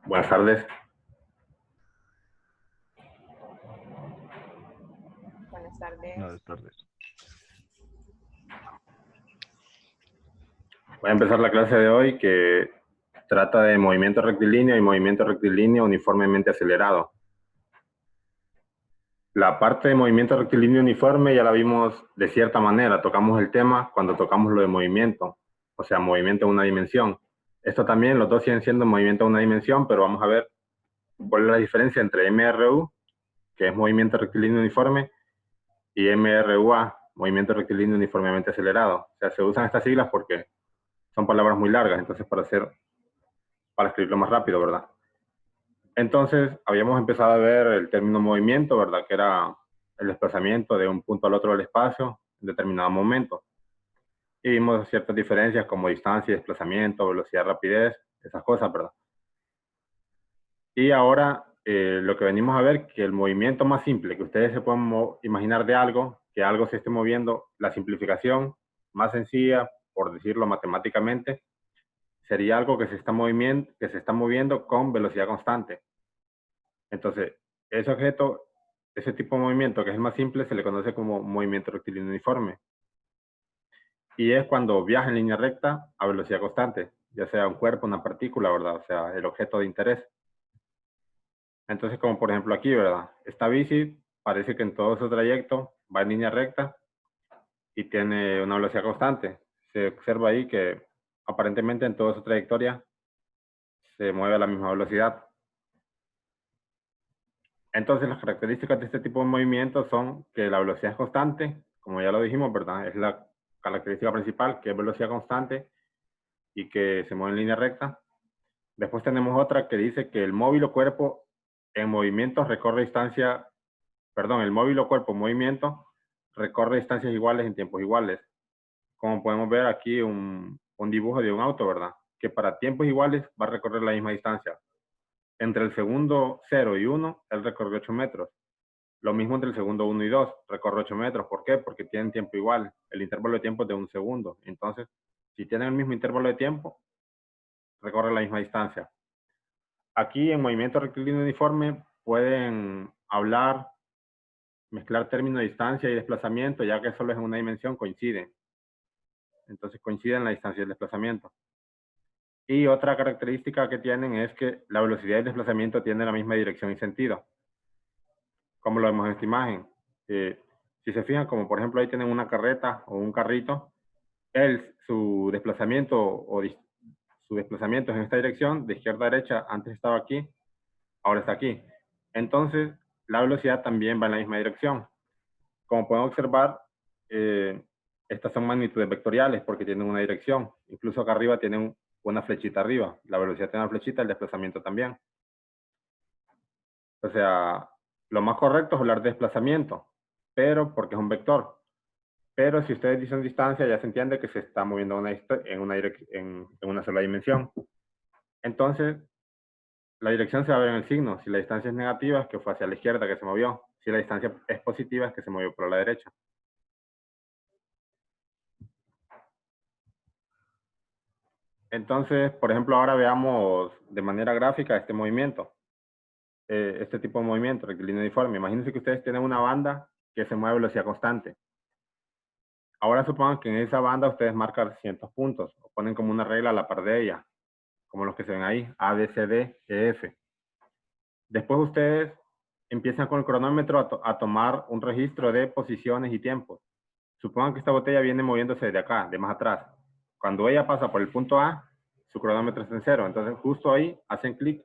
Buenas tardes. Buenas tardes. Buenas tardes. Voy a empezar la clase de hoy que trata de movimiento rectilíneo y movimiento rectilíneo uniformemente acelerado. La parte de movimiento rectilíneo uniforme ya la vimos de cierta manera. Tocamos el tema cuando tocamos lo de movimiento, o sea, movimiento en una dimensión. Esto también, los dos siguen siendo movimiento en una dimensión, pero vamos a ver cuál es la diferencia entre MRU, que es movimiento rectilíneo uniforme, y MRUA, movimiento rectilíneo uniformemente acelerado. O sea, se usan estas siglas porque son palabras muy largas, entonces para escribirlo más rápido, ¿verdad? Entonces, habíamos empezado a ver el término movimiento, ¿verdad? Que era el desplazamiento de un punto al otro del espacio en determinado momento. Y vimos ciertas diferencias como distancia, desplazamiento, velocidad, rapidez, esas cosas, ¿verdad? Y ahora lo que venimos a ver, que el movimiento más simple que ustedes se pueden imaginar de algo, que algo se esté moviendo, la simplificación más sencilla, por decirlo matemáticamente, sería algo que se está moviendo con velocidad constante. Entonces, ese objeto, ese tipo de movimiento, que es el más simple, se le conoce como movimiento rectilíneo uniforme. Y es cuando viaja en línea recta a velocidad constante, ya sea un cuerpo, una partícula, ¿verdad? O sea, el objeto de interés. Entonces, como por ejemplo aquí, ¿verdad? Esta bici parece que en todo su trayecto va en línea recta y tiene una velocidad constante. Se observa ahí que aparentemente en toda su trayectoria se mueve a la misma velocidad. Entonces, las características de este tipo de movimientos son que la velocidad es constante, como ya lo dijimos, ¿verdad? Es la característica principal, que es velocidad constante y que se mueve en línea recta. Después tenemos otra que dice que el móvil o cuerpo en movimiento recorre distancia, perdón, el móvil o cuerpo en movimiento recorre distancias iguales en tiempos iguales. Como podemos ver aquí un dibujo de un auto, ¿verdad? Que para tiempos iguales va a recorrer la misma distancia. Entre el segundo 0 y 1, él recorre 8 metros. Lo mismo entre el segundo 1 y 2, recorre 8 metros. ¿Por qué? Porque tienen tiempo igual. El intervalo de tiempo es de un segundo. Entonces, si tienen el mismo intervalo de tiempo, recorre la misma distancia. Aquí en movimiento rectilíneo uniforme pueden hablar, mezclar términos de distancia y desplazamiento, ya que solo es en una dimensión, coinciden. Entonces coinciden la distancia y el desplazamiento. Y otra característica que tienen es que la velocidad y el desplazamiento tienen la misma dirección y sentido, como lo vemos en esta imagen. Si se fijan, como por ejemplo ahí tienen una carreta o un carrito, su desplazamiento su desplazamiento es en esta dirección, de izquierda a derecha, antes estaba aquí, ahora está aquí. Entonces, la velocidad también va en la misma dirección. Como pueden observar, estas son magnitudes vectoriales porque tienen una dirección. Incluso acá arriba tienen una flechita arriba. La velocidad tiene una flechita, el desplazamiento también. O sea, lo más correcto es hablar de desplazamiento, pero porque es un vector. Pero si ustedes dicen distancia, ya se entiende que se está moviendo en una sola dimensión. Entonces, la dirección se va a ver en el signo. Si la distancia es negativa, es que fue hacia la izquierda que se movió. Si la distancia es positiva, es que se movió por la derecha. Entonces, por ejemplo, ahora veamos de manera gráfica este movimiento. Este tipo de movimiento, rectilíneo uniforme. Imagínense que ustedes tienen una banda que se mueve a velocidad constante. Ahora supongan que en esa banda ustedes marcan ciertos puntos, o ponen como una regla a la par de ella, como los que se ven ahí, A, B, C, D, E, F. Después ustedes empiezan con el cronómetro a tomar un registro de posiciones y tiempos. Supongan que esta botella viene moviéndose de acá, de más atrás. Cuando ella pasa por el punto A, su cronómetro está en cero. Entonces justo ahí hacen clic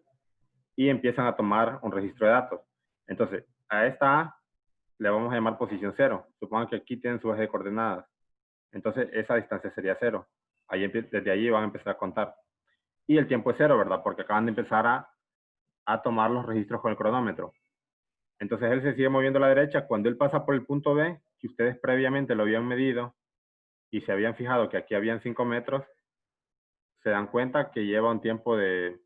y empiezan a tomar un registro de datos. Entonces, a esta A le vamos a llamar posición cero. Supongan que aquí tienen su eje de coordenadas. Entonces, esa distancia sería cero. Desde allí van a empezar a contar. Y el tiempo es cero, ¿verdad? Porque acaban de empezar a tomar los registros con el cronómetro. Entonces, él se sigue moviendo a la derecha. Cuando él pasa por el punto B, que ustedes previamente lo habían medido y se habían fijado que aquí habían 5 metros, se dan cuenta que lleva un tiempo de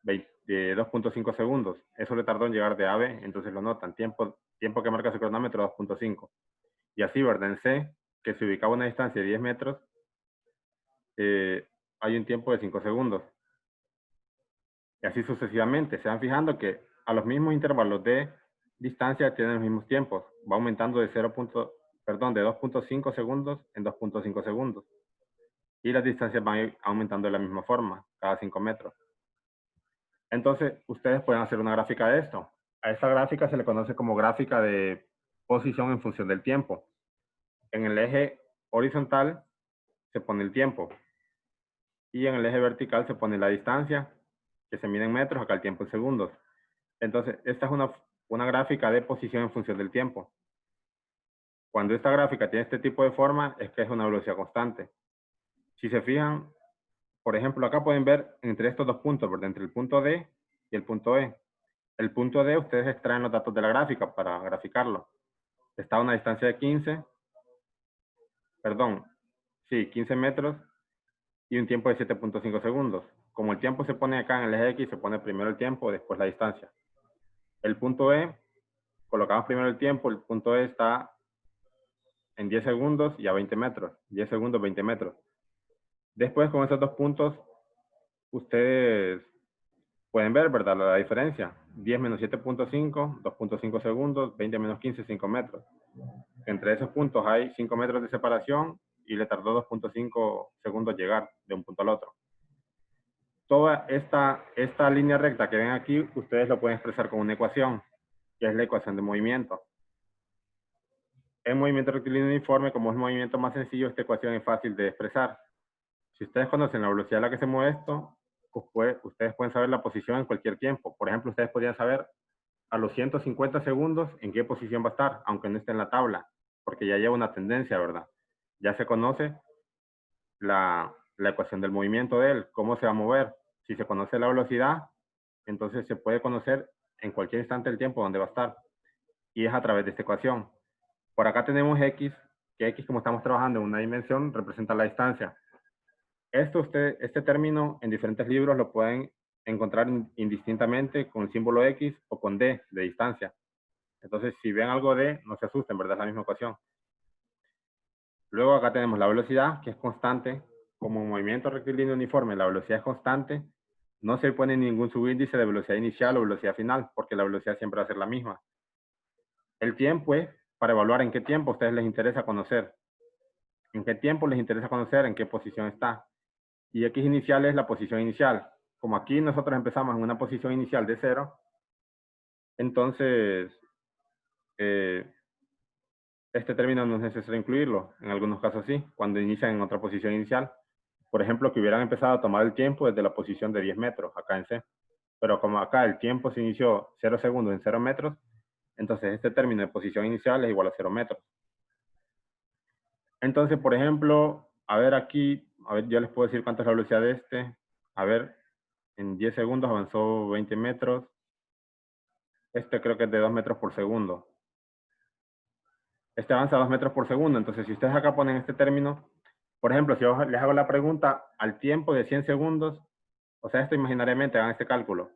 2.5 segundos. Eso le tardó en llegar de A a B, entonces lo notan. Tiempo que marca su cronómetro, 2.5. Y así, ¿verdad? En C, que se ubicaba a una distancia de 10 metros, hay un tiempo de 5 segundos. Y así sucesivamente. Se van fijando que a los mismos intervalos de distancia tienen los mismos tiempos. Va aumentando de 2.5 segundos en 2.5 segundos. Y las distancias van aumentando de la misma forma, cada 5 metros. Entonces, ustedes pueden hacer una gráfica de esto. A esta gráfica se le conoce como gráfica de posición en función del tiempo. En el eje horizontal se pone el tiempo. Y en el eje vertical se pone la distancia, que se mide en metros, acá el tiempo en segundos. Entonces, esta es una gráfica de posición en función del tiempo. Cuando esta gráfica tiene este tipo de forma, es que es una velocidad constante. Si se fijan, por ejemplo, acá pueden ver entre estos dos puntos, ¿verdad? Entre el punto D y el punto E. El punto D, ustedes extraen los datos de la gráfica para graficarlo. Está a una distancia de 15 metros y un tiempo de 7.5 segundos. Como el tiempo se pone acá en el eje X, se pone primero el tiempo, después la distancia. El punto E, colocamos primero el tiempo, el punto E está en 10 segundos y a 20 metros. 10 segundos, 20 metros. Después, con esos dos puntos, ustedes pueden ver, ¿verdad? La diferencia. 10 menos 7.5, 2.5 segundos, 20 menos 15, 5 metros. Entre esos puntos hay 5 metros de separación y le tardó 2.5 segundos llegar de un punto al otro. Toda esta línea recta que ven aquí, ustedes lo pueden expresar con una ecuación, que es la ecuación de movimiento. En movimiento rectilíneo uniforme, como es el movimiento más sencillo, esta ecuación es fácil de expresar. Si ustedes conocen la velocidad a la que se mueve esto, pues ustedes pueden saber la posición en cualquier tiempo. Por ejemplo, ustedes podrían saber a los 150 segundos en qué posición va a estar, aunque no esté en la tabla, porque ya lleva una tendencia, ¿verdad? Ya se conoce la ecuación del movimiento de él, cómo se va a mover. Si se conoce la velocidad, entonces se puede conocer en cualquier instante del tiempo dónde va a estar. Y es a través de esta ecuación. Por acá tenemos X, que X, como estamos trabajando en una dimensión, representa la distancia. Este término en diferentes libros lo pueden encontrar indistintamente con el símbolo X o con D de distancia. Entonces, si ven algo de, no se asusten, ¿verdad? Es la misma ecuación. Luego acá tenemos la velocidad, que es constante. Como movimiento rectilíneo uniforme, la velocidad es constante. No se pone ningún subíndice de velocidad inicial o velocidad final, porque la velocidad siempre va a ser la misma. El tiempo es para evaluar en qué tiempo a ustedes les interesa conocer. En qué tiempo les interesa conocer en qué posición está. Y X inicial es la posición inicial. Como aquí nosotros empezamos en una posición inicial de 0, entonces este término no es necesario incluirlo. En algunos casos sí, cuando inician en otra posición inicial. Por ejemplo, que hubieran empezado a tomar el tiempo desde la posición de 10 metros, acá en C. Pero como acá el tiempo se inició 0 segundos en 0 metros, entonces este término de posición inicial es igual a 0 metros. Entonces, por ejemplo, a ver aquí, a ver, yo les puedo decir cuánta es la velocidad de este. A ver, en 10 segundos avanzó 20 metros. Este creo que es de 2 metros por segundo. Este avanza 2 metros por segundo. Entonces, si ustedes acá ponen este término, por ejemplo, si yo les hago la pregunta al tiempo de 100 segundos, o sea, esto imaginariamente, hagan este cálculo.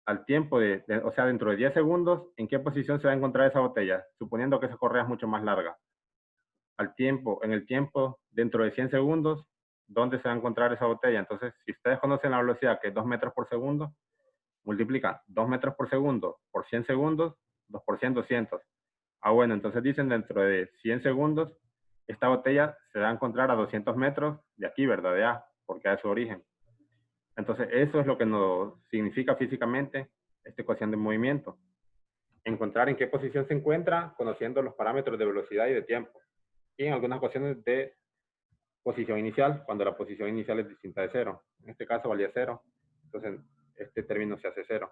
Al tiempo o sea, dentro de 10 segundos, ¿en qué posición se va a encontrar esa botella? Suponiendo que esa correa es mucho más larga. En el tiempo, dentro de 100 segundos, ¿dónde se va a encontrar esa botella? Entonces, si ustedes conocen la velocidad, que es 2 metros por segundo, multiplican 2 metros por segundo por 100 segundos, 2 por 100, 200. Ah, bueno, entonces dicen dentro de 100 segundos, esta botella se va a encontrar a 200 metros de aquí, ¿verdad? De A, porque es su origen. Entonces, eso es lo que nos significa físicamente esta ecuación de movimiento. Encontrar en qué posición se encuentra conociendo los parámetros de velocidad y de tiempo. Y en algunas ocasiones de posición inicial, cuando la posición inicial es distinta de 0. En este caso valía 0. Entonces, este término se hace 0.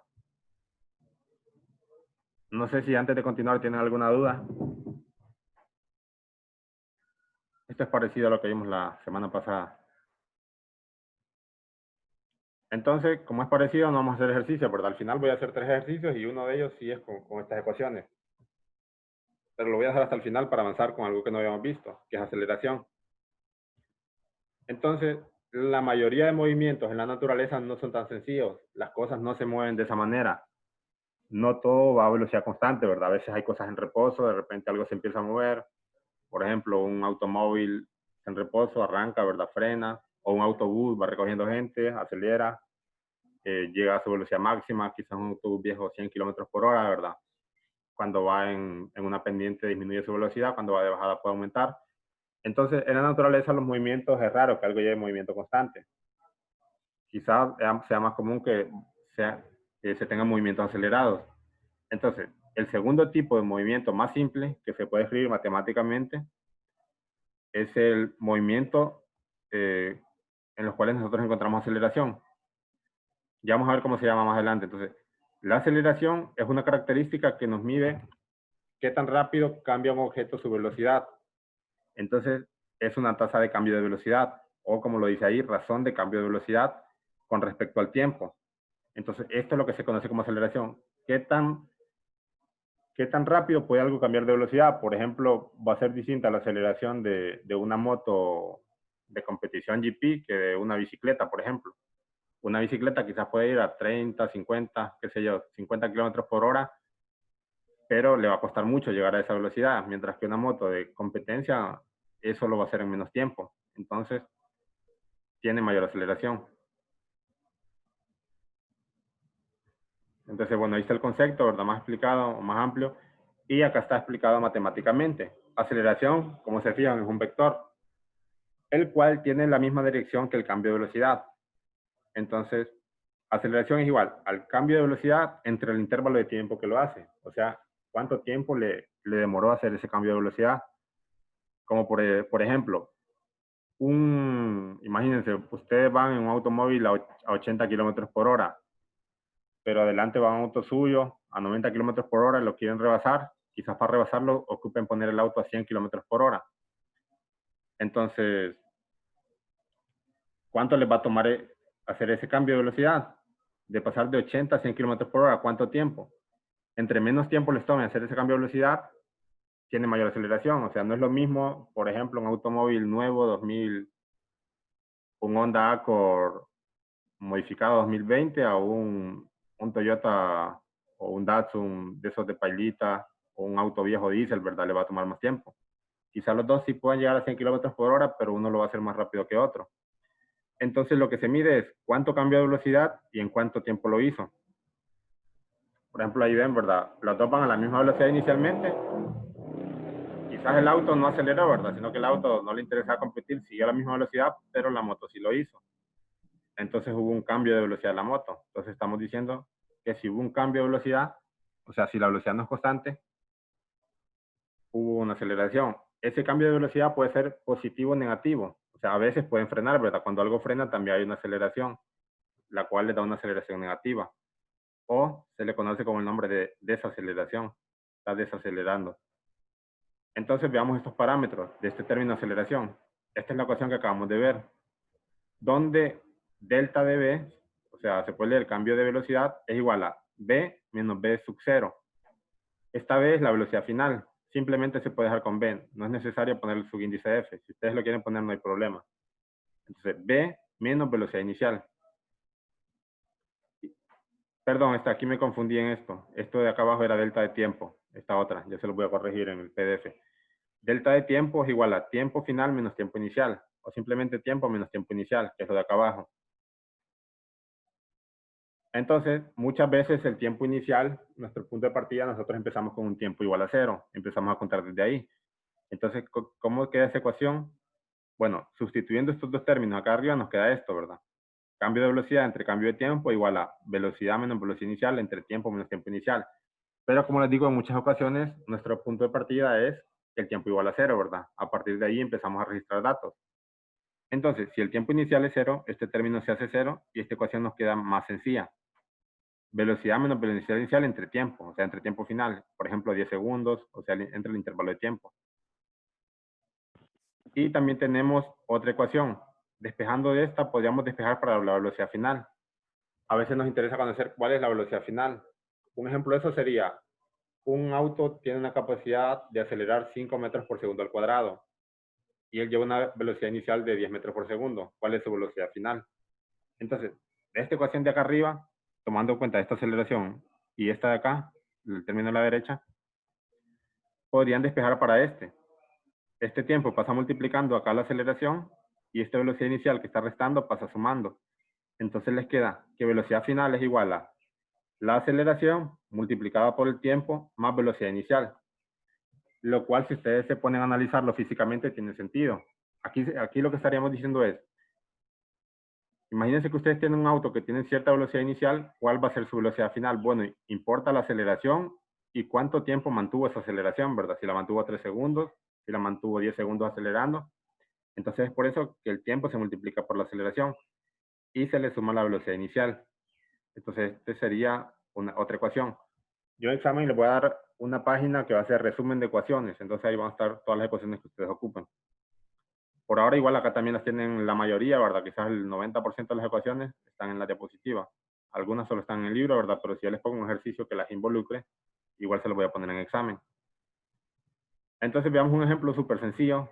No sé si antes de continuar tienen alguna duda. Esto es parecido a lo que vimos la semana pasada. Entonces, como es parecido, no vamos a hacer ejercicio, ¿verdad? Al final voy a hacer 3 ejercicios y uno de ellos sí es con estas ecuaciones. Pero lo voy a dejar hasta el final para avanzar con algo que no habíamos visto, que es aceleración. Entonces, la mayoría de movimientos en la naturaleza no son tan sencillos. Las cosas no se mueven de esa manera. No todo va a velocidad constante, ¿verdad? A veces hay cosas en reposo, de repente algo se empieza a mover. Por ejemplo, un automóvil en reposo arranca, ¿verdad? Frena. O un autobús va recogiendo gente, acelera. llega a su velocidad máxima, quizás un autobús viejo 100 kilómetros por hora, ¿verdad? Cuando va en una pendiente disminuye su velocidad, cuando va de bajada puede aumentar. Entonces, en la naturaleza los movimientos es raro que algo lleve movimiento constante. Quizás sea más común que se tengan movimientos acelerados. Entonces, el segundo tipo de movimiento más simple que se puede escribir matemáticamente es el movimiento en los cuales nosotros encontramos aceleración. Ya vamos a ver cómo se llama más adelante. Entonces, la aceleración es una característica que nos mide qué tan rápido cambia un objeto su velocidad. Entonces, es una tasa de cambio de velocidad, o como lo dice ahí, razón de cambio de velocidad con respecto al tiempo. Entonces, esto es lo que se conoce como aceleración. ¿Qué tan rápido puede algo cambiar de velocidad? Por ejemplo, va a ser distinta la aceleración de una moto de competición GP que de una bicicleta, por ejemplo. Una bicicleta quizás puede ir a 30, 50, qué sé yo, 50 kilómetros por hora, pero le va a costar mucho llegar a esa velocidad, mientras que una moto de competencia, eso lo va a hacer en menos tiempo. Entonces, tiene mayor aceleración. Entonces, bueno, ahí está el concepto, ¿verdad? Más explicado, más amplio. Y acá está explicado matemáticamente. Aceleración, como se fijan, es un vector, el cual tiene la misma dirección que el cambio de velocidad. Entonces, aceleración es igual al cambio de velocidad entre el intervalo de tiempo que lo hace. O sea, cuánto tiempo le demoró hacer ese cambio de velocidad. Como por ejemplo, imagínense, ustedes van en un automóvil a 80 kilómetros por hora, pero adelante va un auto suyo a 90 kilómetros por hora, lo quieren rebasar, quizás para rebasarlo ocupen poner el auto a 100 kilómetros por hora. Entonces, ¿cuánto les va a tomar hacer ese cambio de velocidad? De pasar de 80 a 100 kilómetros por hora, ¿cuánto tiempo? Entre menos tiempo les tome hacer ese cambio de velocidad, tiene mayor aceleración. O sea, no es lo mismo, por ejemplo, un automóvil nuevo 2000, un Honda Accord modificado 2020 a un Toyota o un Datsun de esos de pailita o un auto viejo diésel, ¿verdad? Le va a tomar más tiempo. Quizás los dos sí puedan llegar a 100 kilómetros por hora, pero uno lo va a hacer más rápido que otro. Entonces lo que se mide es cuánto cambió de velocidad y en cuánto tiempo lo hizo. Por ejemplo, ahí ven, ¿verdad? Los dos van a la misma velocidad inicialmente. Quizás el auto no aceleró, ¿verdad? Sino que el auto no le interesaba competir, siguió a la misma velocidad, pero la moto sí lo hizo. Entonces hubo un cambio de velocidad de la moto. Entonces estamos diciendo que si hubo un cambio de velocidad, o sea, si la velocidad no es constante, hubo una aceleración. Ese cambio de velocidad puede ser positivo o negativo. O sea, a veces pueden frenar, ¿verdad? Cuando algo frena también hay una aceleración, la cual le da una aceleración negativa. O se le conoce como el nombre de desaceleración. Está desacelerando. Entonces veamos estos parámetros de este término de aceleración. Esta es la ecuación que acabamos de ver, donde delta de v, o sea, se puede leer el cambio de velocidad, es igual a v menos v sub 0. Esta v es la velocidad final. Simplemente se puede dejar con v. No es necesario poner el subíndice f. Si ustedes lo quieren poner, no hay problema. Entonces, v menos velocidad inicial. Perdón, aquí me confundí en esto. Esto de acá abajo era delta de tiempo. Esta otra, ya se lo voy a corregir en el PDF. Delta de tiempo es igual a tiempo final menos tiempo inicial. O simplemente tiempo menos tiempo inicial, que es lo de acá abajo. Entonces, muchas veces el tiempo inicial, nuestro punto de partida, nosotros empezamos con un tiempo igual a 0. Empezamos a contar desde ahí. Entonces, ¿cómo queda esa ecuación? Bueno, sustituyendo estos dos términos acá arriba nos queda esto, ¿verdad? Cambio de velocidad entre cambio de tiempo igual a velocidad menos velocidad inicial entre tiempo menos tiempo inicial. Pero como les digo, en muchas ocasiones, nuestro punto de partida es el tiempo igual a 0, ¿verdad? A partir de ahí empezamos a registrar datos. Entonces, si el tiempo inicial es 0, este término se hace 0 y esta ecuación nos queda más sencilla. Velocidad menos velocidad inicial entre tiempo, o sea, entre tiempo final. Por ejemplo, 10 segundos, o sea, entre el intervalo de tiempo. Y también tenemos otra ecuación. Despejando de esta, podríamos despejar para la velocidad final. A veces nos interesa conocer cuál es la velocidad final. Un ejemplo de eso sería, un auto tiene una capacidad de acelerar 5 metros por segundo al cuadrado y él lleva una velocidad inicial de 10 metros por segundo. ¿Cuál es su velocidad final? Entonces, de esta ecuación de acá arriba, tomando en cuenta esta aceleración y esta de acá, el término de la derecha, podrían despejar para este. Este tiempo pasa multiplicando acá la aceleración y esta velocidad inicial que está restando pasa sumando. Entonces les queda que velocidad final es igual a la aceleración multiplicada por el tiempo más velocidad inicial. Lo cual, si ustedes se ponen a analizarlo físicamente, tiene sentido. Aquí lo que estaríamos diciendo es, imagínense que ustedes tienen un auto que tiene cierta velocidad inicial, ¿cuál va a ser su velocidad final? Bueno, importa la aceleración y cuánto tiempo mantuvo esa aceleración, ¿verdad? Si la mantuvo 3 segundos, si la mantuvo 10 segundos acelerando. Entonces es por eso que el tiempo se multiplica por la aceleración y se le suma la velocidad inicial. Entonces, este sería otra ecuación. Yo en examen les voy a dar una página que va a ser resumen de ecuaciones. Entonces ahí van a estar todas las ecuaciones que ustedes ocupen. Por ahora igual acá también las tienen la mayoría, ¿verdad? Quizás el 90% de las ecuaciones están en la diapositiva. Algunas solo están en el libro, ¿verdad? Pero si yo les pongo un ejercicio que las involucre, igual se los voy a poner en examen. Entonces veamos un ejemplo súper sencillo.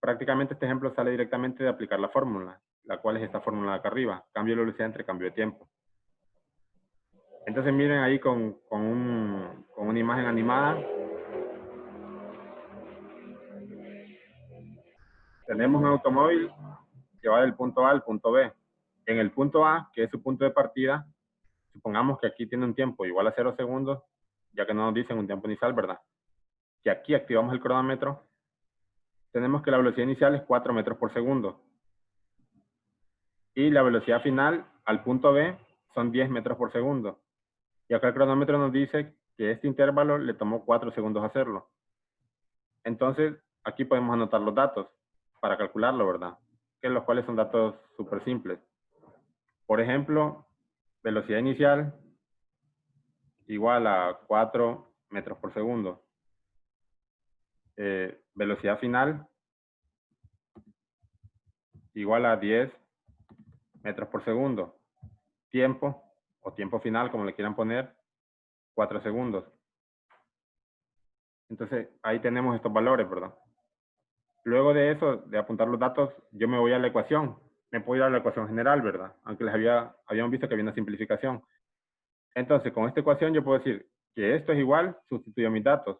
Prácticamente este ejemplo sale directamente de aplicar la fórmula, la cual es esta fórmula de acá arriba. Cambio de velocidad entre cambio de tiempo. Entonces miren ahí con una imagen animada. Tenemos un automóvil que va del punto A al punto B. En el punto A, que es su punto de partida, supongamos que aquí tiene un tiempo igual a 0 segundos, ya que no nos dicen un tiempo inicial, ¿verdad? Que aquí activamos el cronómetro, tenemos que la velocidad inicial es 4 metros por segundo. Y la velocidad final al punto B son 10 metros por segundo. Y acá el cronómetro nos dice que este intervalo le tomó 4 segundos hacerlo. Entonces, aquí podemos anotar los datos para calcularlo, ¿verdad? Que los cuales son datos súper simples. Por ejemplo, velocidad inicial igual a 4 metros por segundo. Velocidad final igual a 10 metros por segundo. Tiempo, o tiempo final, como le quieran poner, 4 segundos. Entonces, ahí tenemos estos valores, ¿verdad? Luego de eso, de apuntar los datos, yo me voy a la ecuación. Me puedo ir a la ecuación general, ¿verdad? Aunque habíamos visto que había una simplificación. Entonces, con esta ecuación yo puedo decir que esto es igual, sustituyo mis datos.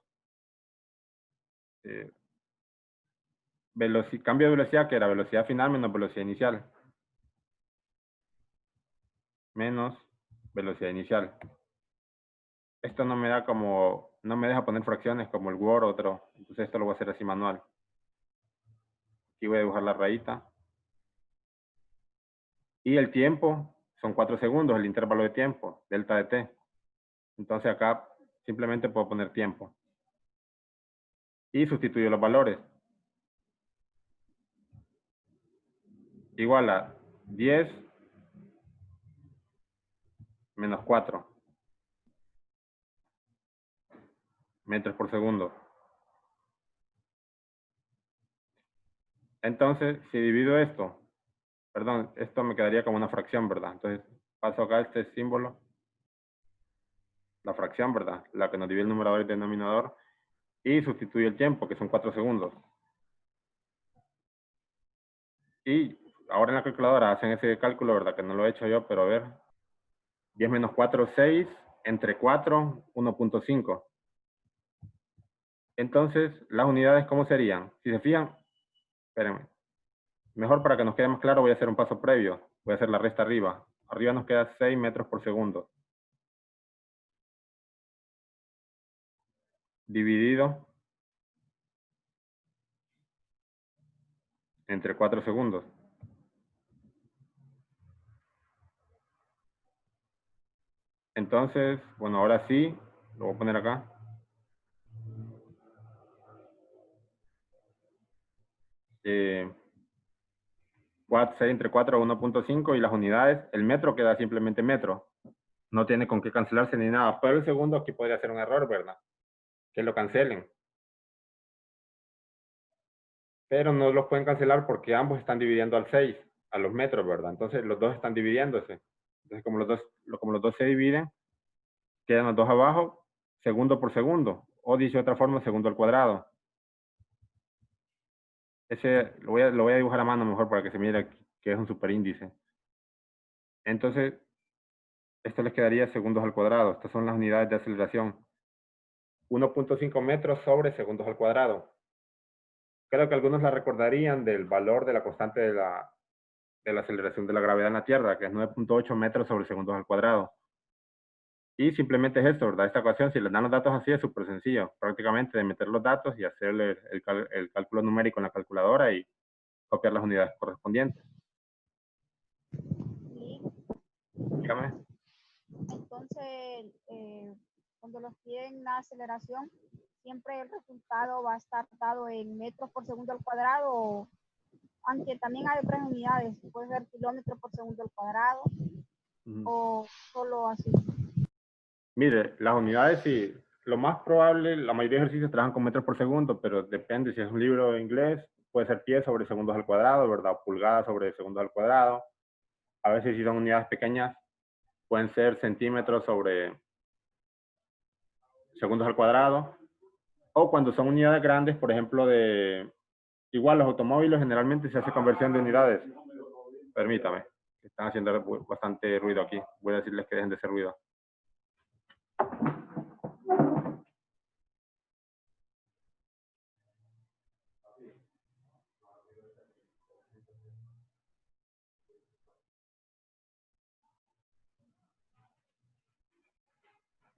Cambio de velocidad, que era velocidad final menos velocidad inicial. Menos velocidad inicial. Esto no me da no me deja poner fracciones como el Word o otro. Entonces esto lo voy a hacer así manual. Aquí voy a dibujar la rayita. Y el tiempo son 4 segundos, el intervalo de tiempo, delta de t. Entonces acá simplemente puedo poner tiempo. Y sustituyo los valores. Igual a 10 menos 4 metros por segundo. Entonces, si divido esto, perdón, esto me quedaría como una fracción, ¿verdad? Entonces, paso acá este símbolo, la fracción, ¿verdad? La que nos divide el numerador y el denominador, y sustituyo el tiempo, que son 4 segundos. Y ahora en la calculadora hacen ese cálculo, ¿verdad? Que no lo he hecho yo, pero a ver. 10 menos 4, 6, entre 4, 1.5. Entonces, las unidades, ¿cómo serían? Si se fijan, espérenme. Mejor para que nos quede más claro, voy a hacer un paso previo. Voy a hacer la resta arriba. Arriba nos queda 6 metros por segundo. Dividido entre 4 segundos. Entonces, bueno, ahora sí, lo voy a poner acá. 6 entre 4, 1.5 y las unidades, el metro queda simplemente metro. No tiene con qué cancelarse ni nada. Pero el segundo aquí podría ser un error, ¿verdad? Que lo cancelen. Pero no los pueden cancelar porque ambos están dividiendo al 6, a los metros, ¿verdad? Entonces los dos están dividiéndose. Entonces como los dos se dividen, quedan los dos abajo, segundo por segundo, o dicho de otra forma, segundo al cuadrado. Ese lo voy a dibujar a mano mejor para que se mire que es un superíndice. Entonces, esto les quedaría segundos al cuadrado. Estas son las unidades de aceleración. 1.5 metros sobre segundos al cuadrado. Creo que algunos la recordarían del valor de la constante de la aceleración de la gravedad en la Tierra, que es 9.8 metros sobre segundos al cuadrado. Y simplemente es esto, ¿verdad? Esta ecuación, si les dan los datos así, es súper sencillo, prácticamente de meter los datos y hacerle el cálculo numérico en la calculadora y copiar las unidades correspondientes. Sí. Dígame. Entonces, cuando los piden la aceleración, siempre el resultado va a estar dado en metros por segundo al cuadrado, aunque también hay otras unidades, puede ser kilómetros por segundo al cuadrado, o solo así. Mire, las unidades sí, lo más probable, la mayoría de ejercicios trabajan con metros por segundo, pero depende si es un libro de inglés, puede ser pies sobre segundos al cuadrado, ¿verdad? O pulgadas sobre segundos al cuadrado. A veces si son unidades pequeñas, pueden ser centímetros sobre segundos al cuadrado. O cuando son unidades grandes, por ejemplo, igual los automóviles generalmente se hace conversión de unidades. Permítame, están haciendo bastante ruido aquí. Voy a decirles que dejen de hacer ruido.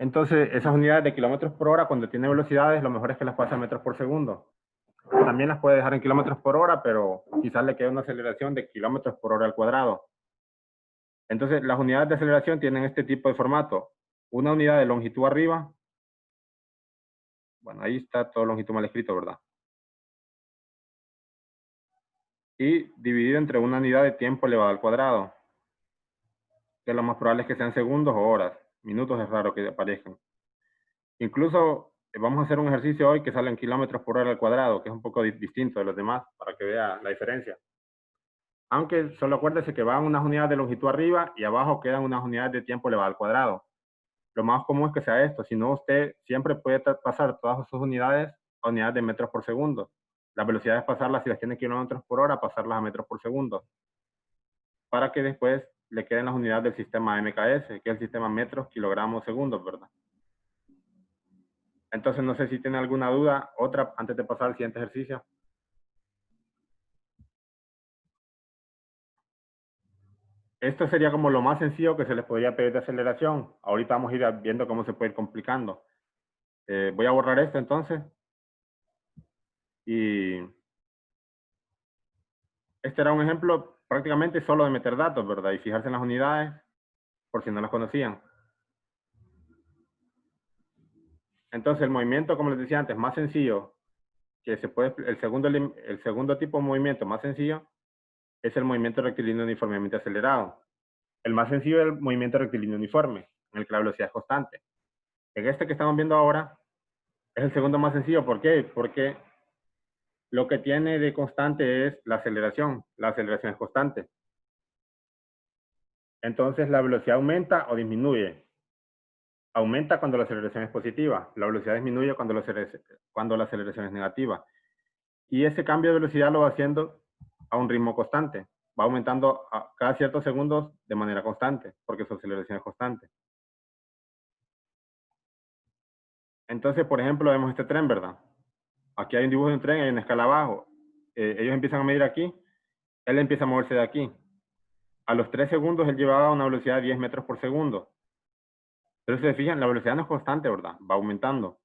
Entonces, esas unidades de kilómetros por hora, cuando tiene velocidades, lo mejor es que las pase a metros por segundo. También las puede dejar en kilómetros por hora, pero quizás le quede una aceleración de kilómetros por hora al cuadrado. Entonces, las unidades de aceleración tienen este tipo de formato. Una unidad de longitud arriba. Bueno, ahí está todo longitud mal escrito, ¿verdad? Y dividido entre una unidad de tiempo elevado al cuadrado. Que lo más probable es que sean segundos o horas. Minutos es raro que aparezcan. Incluso vamos a hacer un ejercicio hoy que sale en kilómetros por hora al cuadrado, que es un poco distinto de los demás, para que vea la diferencia. Aunque solo acuérdese que van unas unidades de longitud arriba y abajo quedan unas unidades de tiempo elevado al cuadrado. Lo más común es que sea esto, si no usted siempre puede pasar todas sus unidades a unidades de metros por segundo. Las velocidades pasarlas, si las tiene kilómetros por hora, pasarlas a metros por segundo. Para que después le queden las unidades del sistema MKS, que es el sistema metros, kilogramos, segundos, ¿verdad? Entonces no sé si tiene alguna duda, otra, antes de pasar al siguiente ejercicio. Esto sería como lo más sencillo que se les podría pedir de aceleración. Ahorita vamos a ir viendo cómo se puede ir complicando. Voy a borrar esto entonces. Y este era un ejemplo prácticamente solo de meter datos, ¿verdad? Y fijarse en las unidades, por si no las conocían. Entonces el movimiento, como les decía antes, más sencillo, que se puede, el segundo tipo de movimiento más sencillo es el movimiento rectilíneo uniformemente acelerado. El más sencillo es el movimiento rectilíneo uniforme, en el que la velocidad es constante. En este que estamos viendo ahora, es el segundo más sencillo. ¿Por qué? Porque lo que tiene de constante es la aceleración. La aceleración es constante. Entonces la velocidad aumenta o disminuye. Aumenta cuando la aceleración es positiva. La velocidad disminuye cuando la aceleración es negativa. Y ese cambio de velocidad lo va haciendo a un ritmo constante. Va aumentando cada ciertos segundos de manera constante, porque su aceleración es constante. Entonces, por ejemplo, vemos este tren, ¿verdad? Aquí hay un dibujo de un tren, hay una escala abajo. Ellos empiezan a medir aquí, él empieza a moverse de aquí. A los 3 segundos él llevaba una velocidad de 10 metros por segundo. Pero si se fijan, la velocidad no es constante, ¿verdad? Va aumentando.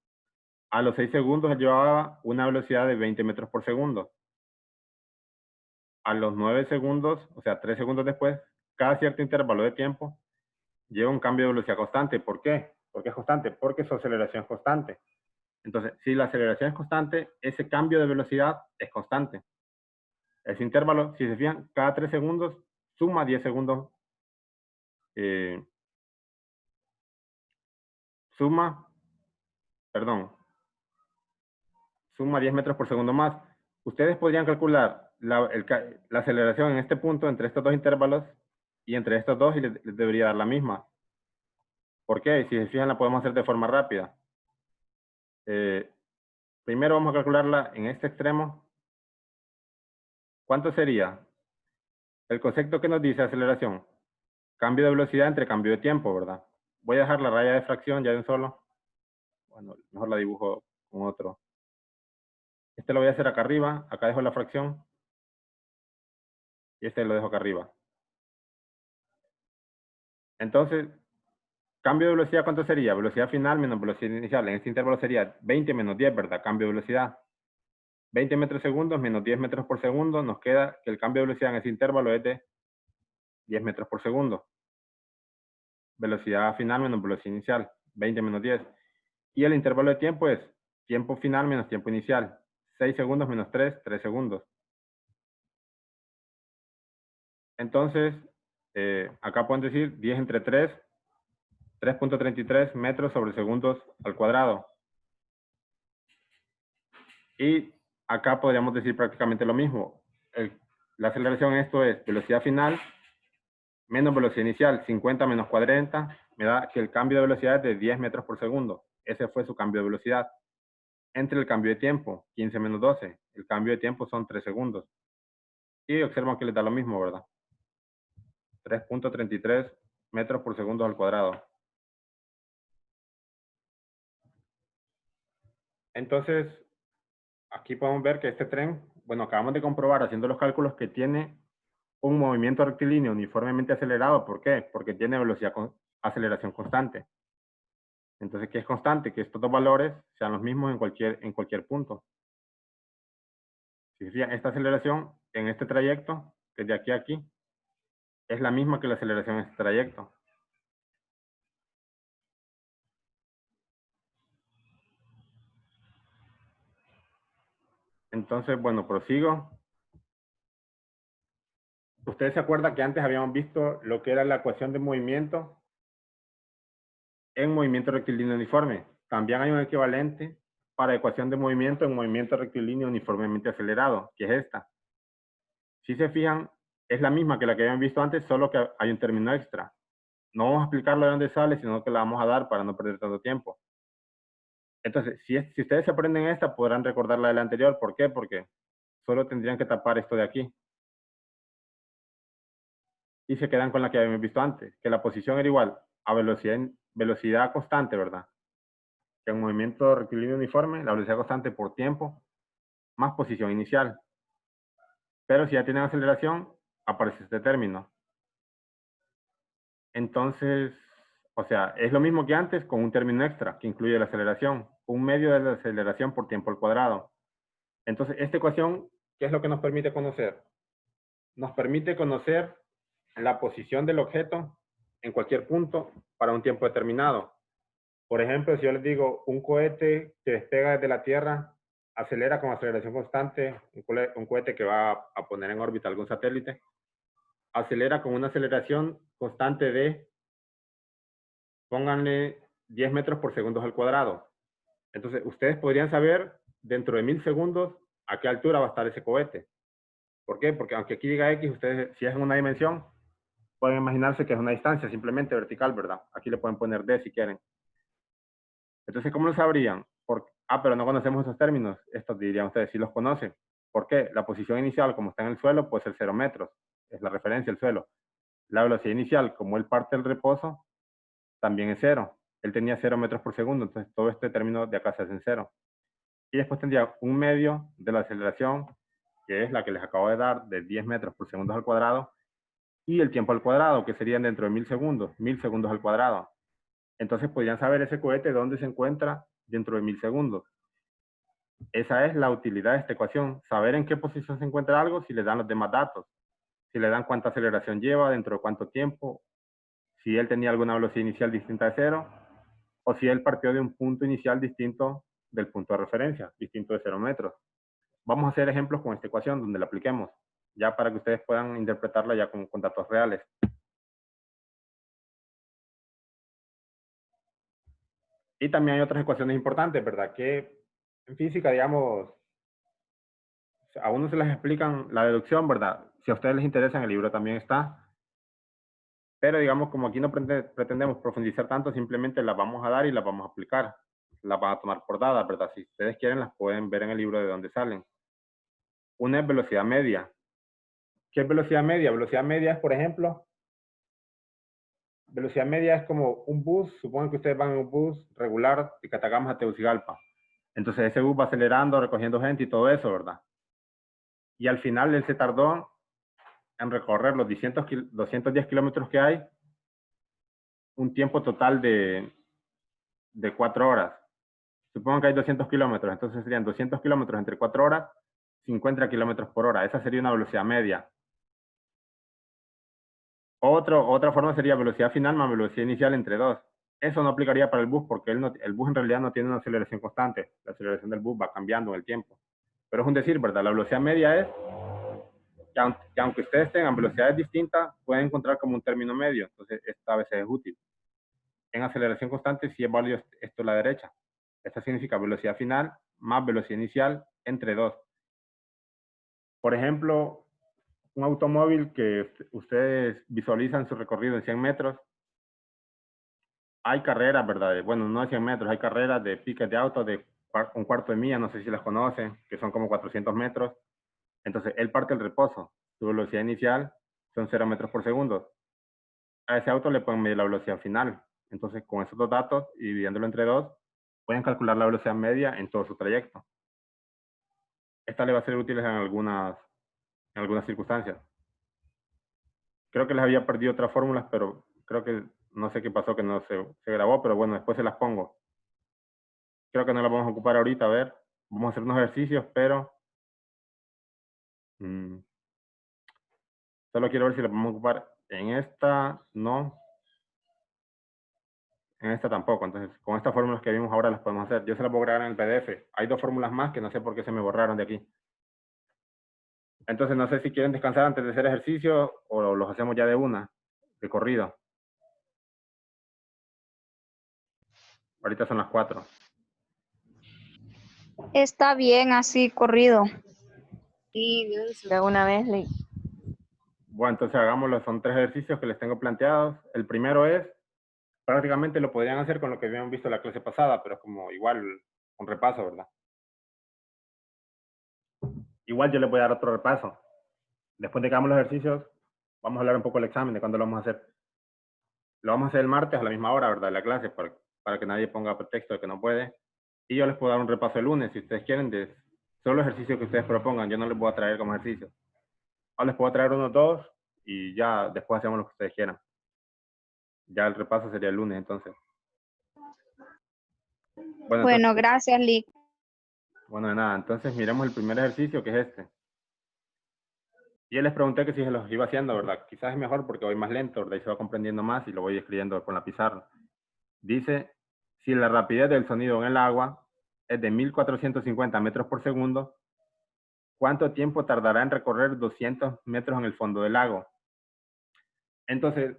A los 6 segundos él llevaba una velocidad de 20 metros por segundo. A los 9 segundos, o sea, 3 segundos después, cada cierto intervalo de tiempo, lleva un cambio de velocidad constante. ¿Por qué? ¿Por qué es constante? Porque su aceleración es constante. Entonces, si la aceleración es constante, ese cambio de velocidad es constante. Ese intervalo, si se fijan, cada 3 segundos suma 10 segundos. Suma 10 metros por segundo más. Ustedes podrían calcular la aceleración en este punto entre estos dos intervalos y entre estos dos y les debería dar la misma. ¿Por qué? Si se fijan, la podemos hacer de forma rápida. Primero vamos a calcularla en este extremo. ¿Cuánto sería? El concepto que nos dice aceleración. Cambio de velocidad entre cambio de tiempo, ¿verdad? Voy a dejar la raya de fracción ya de un solo. Bueno, mejor la dibujo con otro. Este lo voy a hacer acá arriba. Acá dejo la fracción. Y este lo dejo acá arriba. Entonces, cambio de velocidad, ¿cuánto sería? Velocidad final menos velocidad inicial. En este intervalo sería 20 menos 10, ¿verdad? Cambio de velocidad. 20 metros segundos menos 10 metros por segundo. Nos queda que el cambio de velocidad en ese intervalo es de 10 metros por segundo. Velocidad final menos velocidad inicial. 20 menos 10. Y el intervalo de tiempo es tiempo final menos tiempo inicial. 6 segundos menos 3, 3 segundos. Entonces, acá pueden decir 10 entre 3, 3.33 metros sobre segundos al cuadrado. Y acá podríamos decir prácticamente lo mismo. La aceleración en esto es velocidad final menos velocidad inicial. 50 menos 40 me da que el cambio de velocidad es de 10 metros por segundo. Ese fue su cambio de velocidad. Entre el cambio de tiempo, 15 menos 12. El cambio de tiempo son 3 segundos. Y observan que les da lo mismo, ¿verdad? 3.33 metros por segundo al cuadrado. Entonces, aquí podemos ver que este tren, bueno, acabamos de comprobar haciendo los cálculos que tiene un movimiento rectilíneo uniformemente acelerado. ¿Por qué? Porque tiene velocidad con aceleración constante. Entonces, ¿qué es constante? Que estos dos valores sean los mismos en cualquier punto. Si se fijan, esta aceleración en este trayecto, que es de aquí a aquí, es la misma que la aceleración en este trayecto. Entonces, bueno, prosigo. Ustedes se acuerdan que antes habíamos visto lo que era la ecuación de movimiento en movimiento rectilíneo uniforme. También hay un equivalente para ecuación de movimiento en movimiento rectilíneo uniformemente acelerado, que es esta. Si se fijan, es la misma que la que habían visto antes, solo que hay un término extra. No vamos a explicarlo de dónde sale, sino que la vamos a dar para no perder tanto tiempo. Entonces, si ustedes se aprenden esta, podrán recordar la de la anterior. ¿Por qué? Porque solo tendrían que tapar esto de aquí. Y se quedan con la que habíamos visto antes, que la posición era igual a velocidad constante, ¿verdad? Que en movimiento rectilíneo uniforme, la velocidad constante por tiempo, más posición inicial. Pero si ya tienen aceleración, aparece este término. Entonces, o sea, es lo mismo que antes con un término extra que incluye la aceleración, un medio de la aceleración por tiempo al cuadrado. Entonces, esta ecuación, ¿qué es lo que nos permite conocer? Nos permite conocer la posición del objeto en cualquier punto para un tiempo determinado. Por ejemplo, si yo les digo un cohete que despega desde la Tierra, acelera con aceleración constante, un cohete que va a poner en órbita algún satélite, acelera con una aceleración constante de, pónganle 10 metros por segundo al cuadrado. Entonces, ustedes podrían saber dentro de 1000 segundos a qué altura va a estar ese cohete. ¿Por qué? Porque aunque aquí diga X, ustedes, si es en una dimensión, pueden imaginarse que es una distancia simplemente vertical, ¿verdad? Aquí le pueden poner D si quieren. Entonces, ¿cómo lo sabrían? Pero no conocemos esos términos. Estos dirían ustedes, sí los conocen. ¿Por qué? La posición inicial, como está en el suelo, puede ser 0 metros. Es la referencia del suelo. La velocidad inicial, como él parte del reposo, también es 0. Él tenía 0 metros por segundo, entonces todo este término de acá se hace en 0. Y después tendría un medio de la aceleración, que es la que les acabo de dar, de 10 metros por segundo al cuadrado, y el tiempo al cuadrado, que serían dentro de 1000 segundos al cuadrado. Entonces podrían saber ese cohete dónde se encuentra dentro de 1000 segundos. Esa es la utilidad de esta ecuación, saber en qué posición se encuentra algo si le dan los demás datos, si le dan cuánta aceleración lleva, dentro de cuánto tiempo, si él tenía alguna velocidad inicial distinta de 0, o si él partió de un punto inicial distinto del punto de referencia, distinto de 0 metros. Vamos a hacer ejemplos con esta ecuación donde la apliquemos, ya para que ustedes puedan interpretarla ya con datos reales. Y también hay otras ecuaciones importantes, ¿verdad? Que en física, digamos, a uno se les explican la deducción, ¿verdad? Si a ustedes les interesa, en el libro también está. Pero digamos, como aquí no pretendemos profundizar tanto, simplemente las vamos a dar y las vamos a aplicar. Las van a tomar por dadas, ¿verdad? Si ustedes quieren, las pueden ver en el libro de dónde salen. Una es velocidad media. ¿Qué es velocidad media? Velocidad media es, por ejemplo, velocidad media es como un bus. Supongan que ustedes van en un bus regular de Catacamas a Tegucigalpa. Entonces ese bus va acelerando, recogiendo gente y todo eso, ¿verdad? Y al final él se tardó en recorrer los 210 kilómetros que hay, un tiempo total de 4 horas. Supongo que hay 200 kilómetros, entonces serían 200 kilómetros entre 4 horas, 50 kilómetros por hora. Esa sería una velocidad media. Otra forma sería velocidad final más velocidad inicial entre 2. Eso no aplicaría para el bus porque el bus en realidad no tiene una aceleración constante. La aceleración del bus va cambiando en el tiempo. Pero es un decir, ¿verdad? La velocidad media es que aunque ustedes tengan velocidades distintas, pueden encontrar como un término medio. Entonces, esta a veces es útil. En aceleración constante sí es válido esto a la derecha. Esto significa velocidad final más velocidad inicial entre 2. Por ejemplo, un automóvil que ustedes visualizan su recorrido en 100 metros, hay carreras, ¿verdad? Bueno, no de 100 metros, hay carreras de piques de auto de un cuarto de milla, no sé si las conocen, que son como 400 metros. Entonces, él parte el reposo. Su velocidad inicial son 0 metros por segundo. A ese auto le pueden medir la velocidad final. Entonces, con esos dos datos y dividiéndolo entre 2, pueden calcular la velocidad media en todo su trayecto. Esta le va a ser útil en algunas circunstancias. Creo que les había perdido otras fórmulas, pero creo que no sé qué pasó, que no se grabó, pero bueno, después se las pongo. Creo que no las vamos a ocupar ahorita, a ver. Vamos a hacer unos ejercicios, pero solo quiero ver si las vamos a ocupar en esta, no. En esta tampoco, entonces con estas fórmulas que vimos ahora las podemos hacer. Yo se las voy a grabar en el PDF. Hay 2 fórmulas más que no sé por qué se me borraron de aquí. Entonces no sé si quieren descansar antes de hacer ejercicio o los hacemos ya de una, de corrido. Ahorita son las 4. Está bien así, corrido. Sí, de una vez, Lee. Bueno, entonces hagámoslo. Son 3 ejercicios que les tengo planteados. El primero es, prácticamente lo podrían hacer con lo que habían visto la clase pasada, pero es como igual un repaso, ¿verdad? Igual yo les voy a dar otro repaso. Después de que hagamos los ejercicios, vamos a hablar un poco del examen, de cuándo lo vamos a hacer. Lo vamos a hacer el martes a la misma hora, ¿verdad? De la clase, para que nadie ponga pretexto de que no puede. Y yo les puedo dar un repaso el lunes, si ustedes quieren, de solo los ejercicios que ustedes propongan. Yo no les voy a traer como ejercicio. O les puedo traer unos 2 y ya después hacemos lo que ustedes quieran. Ya el repaso sería el lunes, entonces. Bueno, gracias, Lick. Bueno, de nada. Entonces miremos el primer ejercicio, que es este. Y yo les pregunté que si se los iba haciendo, ¿verdad? Quizás es mejor porque voy más lento, ¿verdad? Y se va comprendiendo más y lo voy escribiendo con la pizarra. Dice, si la rapidez del sonido en el agua es de 1450 metros por segundo, ¿cuánto tiempo tardará en recorrer 200 metros en el fondo del lago? Entonces,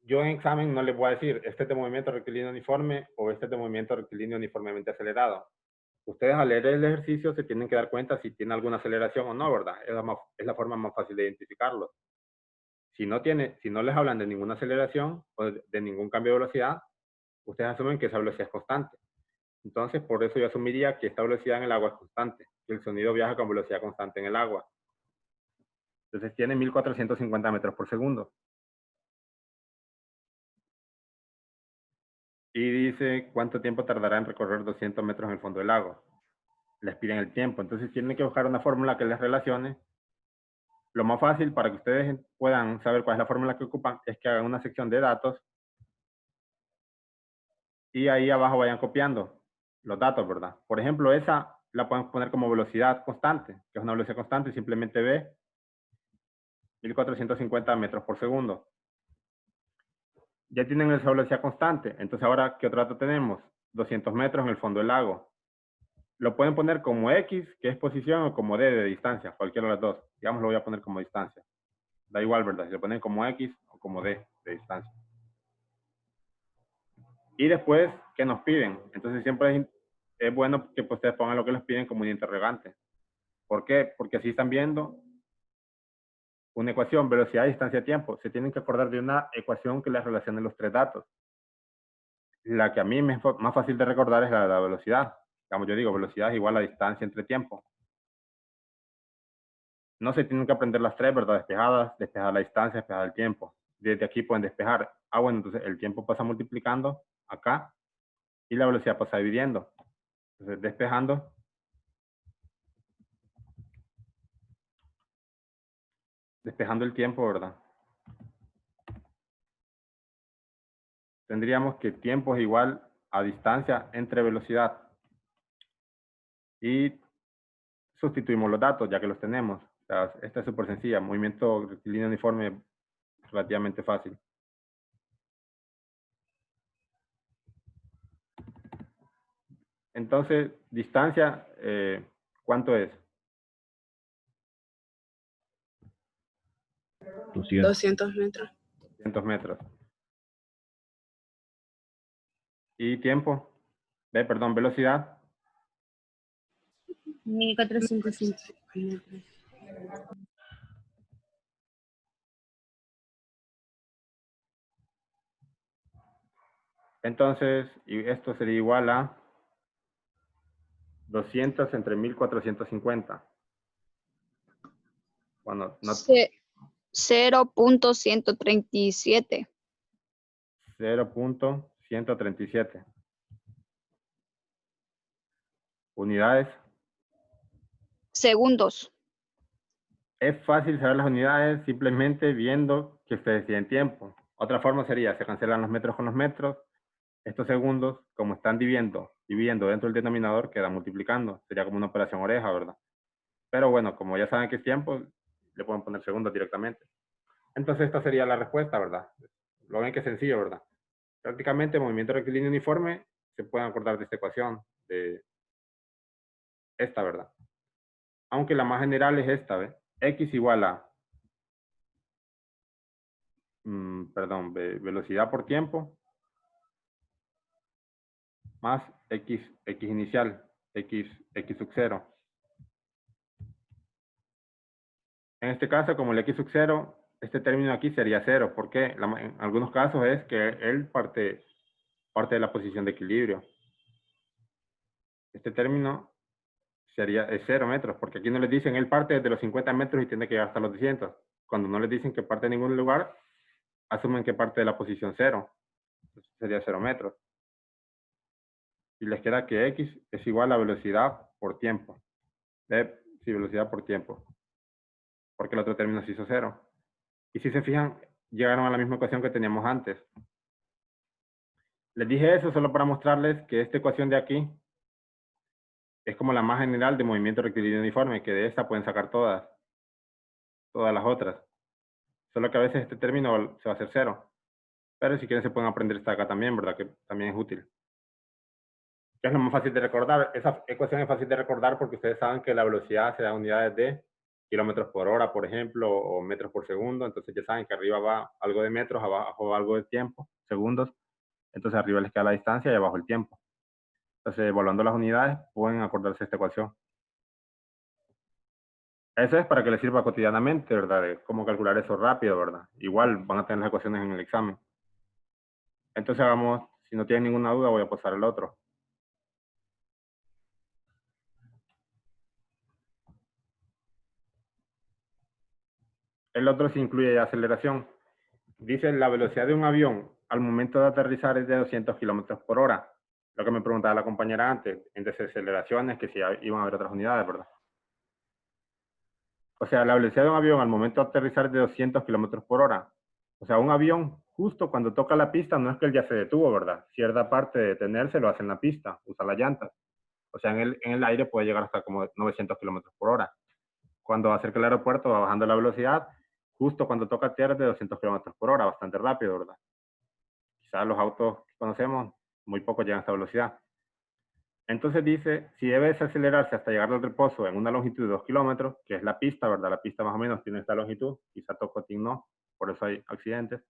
yo en examen no les voy a decir, este es de movimiento rectilíneo uniforme o este es de movimiento rectilíneo uniformemente acelerado. Ustedes al leer el ejercicio se tienen que dar cuenta si tiene alguna aceleración o no, ¿verdad? Es la forma más fácil de identificarlo. Si no les hablan de ninguna aceleración o de ningún cambio de velocidad, ustedes asumen que esa velocidad es constante. Entonces, por eso yo asumiría que esta velocidad en el agua es constante, que el sonido viaja con velocidad constante en el agua. Entonces tiene 1450 metros por segundo. Y dice cuánto tiempo tardará en recorrer 200 metros en el fondo del lago. Les piden el tiempo. Entonces tienen que buscar una fórmula que les relacione. Lo más fácil para que ustedes puedan saber cuál es la fórmula que ocupan es que hagan una sección de datos y ahí abajo vayan copiando los datos, ¿verdad? Por ejemplo, esa la pueden poner como velocidad constante, que es una velocidad constante, simplemente ve 1450 metros por segundo. Ya tienen esa velocidad constante. Entonces ahora, ¿qué otro dato tenemos? 200 metros en el fondo del lago. Lo pueden poner como X, que es posición, o como D de distancia, cualquiera de las dos. Digamos, lo voy a poner como distancia. Da igual, ¿verdad? Si lo ponen como X o como D de distancia. Y después, ¿qué nos piden? Entonces siempre es bueno que ustedes pongan lo que les piden como un interrogante. ¿Por qué? Porque así están viendo una ecuación, velocidad, distancia, tiempo. Se tienen que acordar de una ecuación que les relacione los 3 datos. La que a mí me es más fácil de recordar es la de la velocidad. Digamos, yo digo, velocidad es igual a distancia entre tiempo. No se tienen que aprender las 3, ¿verdad? Despejadas, despejar la distancia, despejar el tiempo. Desde aquí pueden despejar. Bueno, entonces el tiempo pasa multiplicando acá y la velocidad pasa dividiendo. Entonces, despejando. despejando el tiempo, ¿verdad? Tendríamos que tiempo es igual a distancia entre velocidad. Y sustituimos los datos, ya que los tenemos. O sea, esta es súper sencilla. Movimiento rectilíneo uniforme relativamente fácil. Entonces, distancia, ¿cuánto es? 200 metros. 200 metros. ¿Y tiempo? Perdón, velocidad. 1450 metros. Entonces, y esto sería igual a 200 entre 1450. Bueno, no, 0.137. 0.137. Unidades. Segundos. Es fácil saber las unidades simplemente viendo que ustedes tienen tiempo. Otra forma sería, se cancelan los metros con los metros. Estos segundos, como están dividiendo dentro del denominador, quedan multiplicando. Sería como una operación oreja, ¿verdad? Pero bueno, como ya saben que es tiempo, le pueden poner segundos directamente. Entonces esta sería la respuesta, ¿verdad? Lo ven que es sencillo, ¿verdad? Prácticamente movimiento rectilíneo uniforme, se pueden acordar de esta ecuación, de esta, ¿verdad? Aunque la más general es esta, ¿ves? X igual a, velocidad por tiempo, más X inicial, X sub 0. En este caso, como el X sub 0, este término aquí sería 0, porque en algunos casos es que él parte de la posición de equilibrio. Este término es 0 metros, porque aquí no les dicen él parte desde los 50 metros y tiene que llegar hasta los 200. Cuando no les dicen que parte de ningún lugar, asumen que parte de la posición 0. Entonces sería 0 metros. Y les queda que X es igual a velocidad por tiempo. Sí, velocidad por tiempo. Porque el otro término se hizo 0. Y si se fijan, llegaron a la misma ecuación que teníamos antes. Les dije eso solo para mostrarles que esta ecuación de aquí es como la más general de movimiento rectilíneo uniforme, que de esta pueden sacar todas las otras. Solo que a veces este término se va a hacer 0. Pero si quieren se pueden aprender esta acá también, ¿verdad? Que también es útil. ¿Qué es lo más fácil de recordar? Esa ecuación es fácil de recordar porque ustedes saben que la velocidad se da en unidades de kilómetros por hora, por ejemplo, o metros por segundo. Entonces ya saben que arriba va algo de metros, abajo va algo de tiempo, segundos. Entonces arriba les queda la distancia y abajo el tiempo. Entonces, evaluando las unidades, pueden acordarse de esta ecuación. Eso es para que les sirva cotidianamente, ¿verdad? De cómo calcular eso rápido, ¿verdad? Igual van a tener las ecuaciones en el examen. Entonces vamos, si no tienen ninguna duda, voy a pasar al otro. El otro se incluye ya aceleración. Dice, la velocidad de un avión al momento de aterrizar es de 200 kilómetros por hora. Lo que me preguntaba la compañera antes, en desaceleraciones, que si iban a haber otras unidades, ¿verdad? O sea, la velocidad de un avión al momento de aterrizar es de 200 kilómetros por hora. O sea, un avión, justo cuando toca la pista, no es que él ya se detuvo, ¿verdad? Cierta parte de detenerse lo hace en la pista, usa las llantas. O sea, en el aire puede llegar hasta como 900 kilómetros por hora. Cuando acerca el aeropuerto va bajando la velocidad, justo cuando toca tierra es de 200 kilómetros por hora, bastante rápido, ¿verdad? Quizás los autos que conocemos, muy poco llegan a esta velocidad. Entonces dice, si debe desacelerarse hasta llegar al reposo en una longitud de 2 kilómetros, que es la pista, ¿verdad? La pista más o menos tiene esta longitud, quizá Tocotín no, por eso hay accidentes.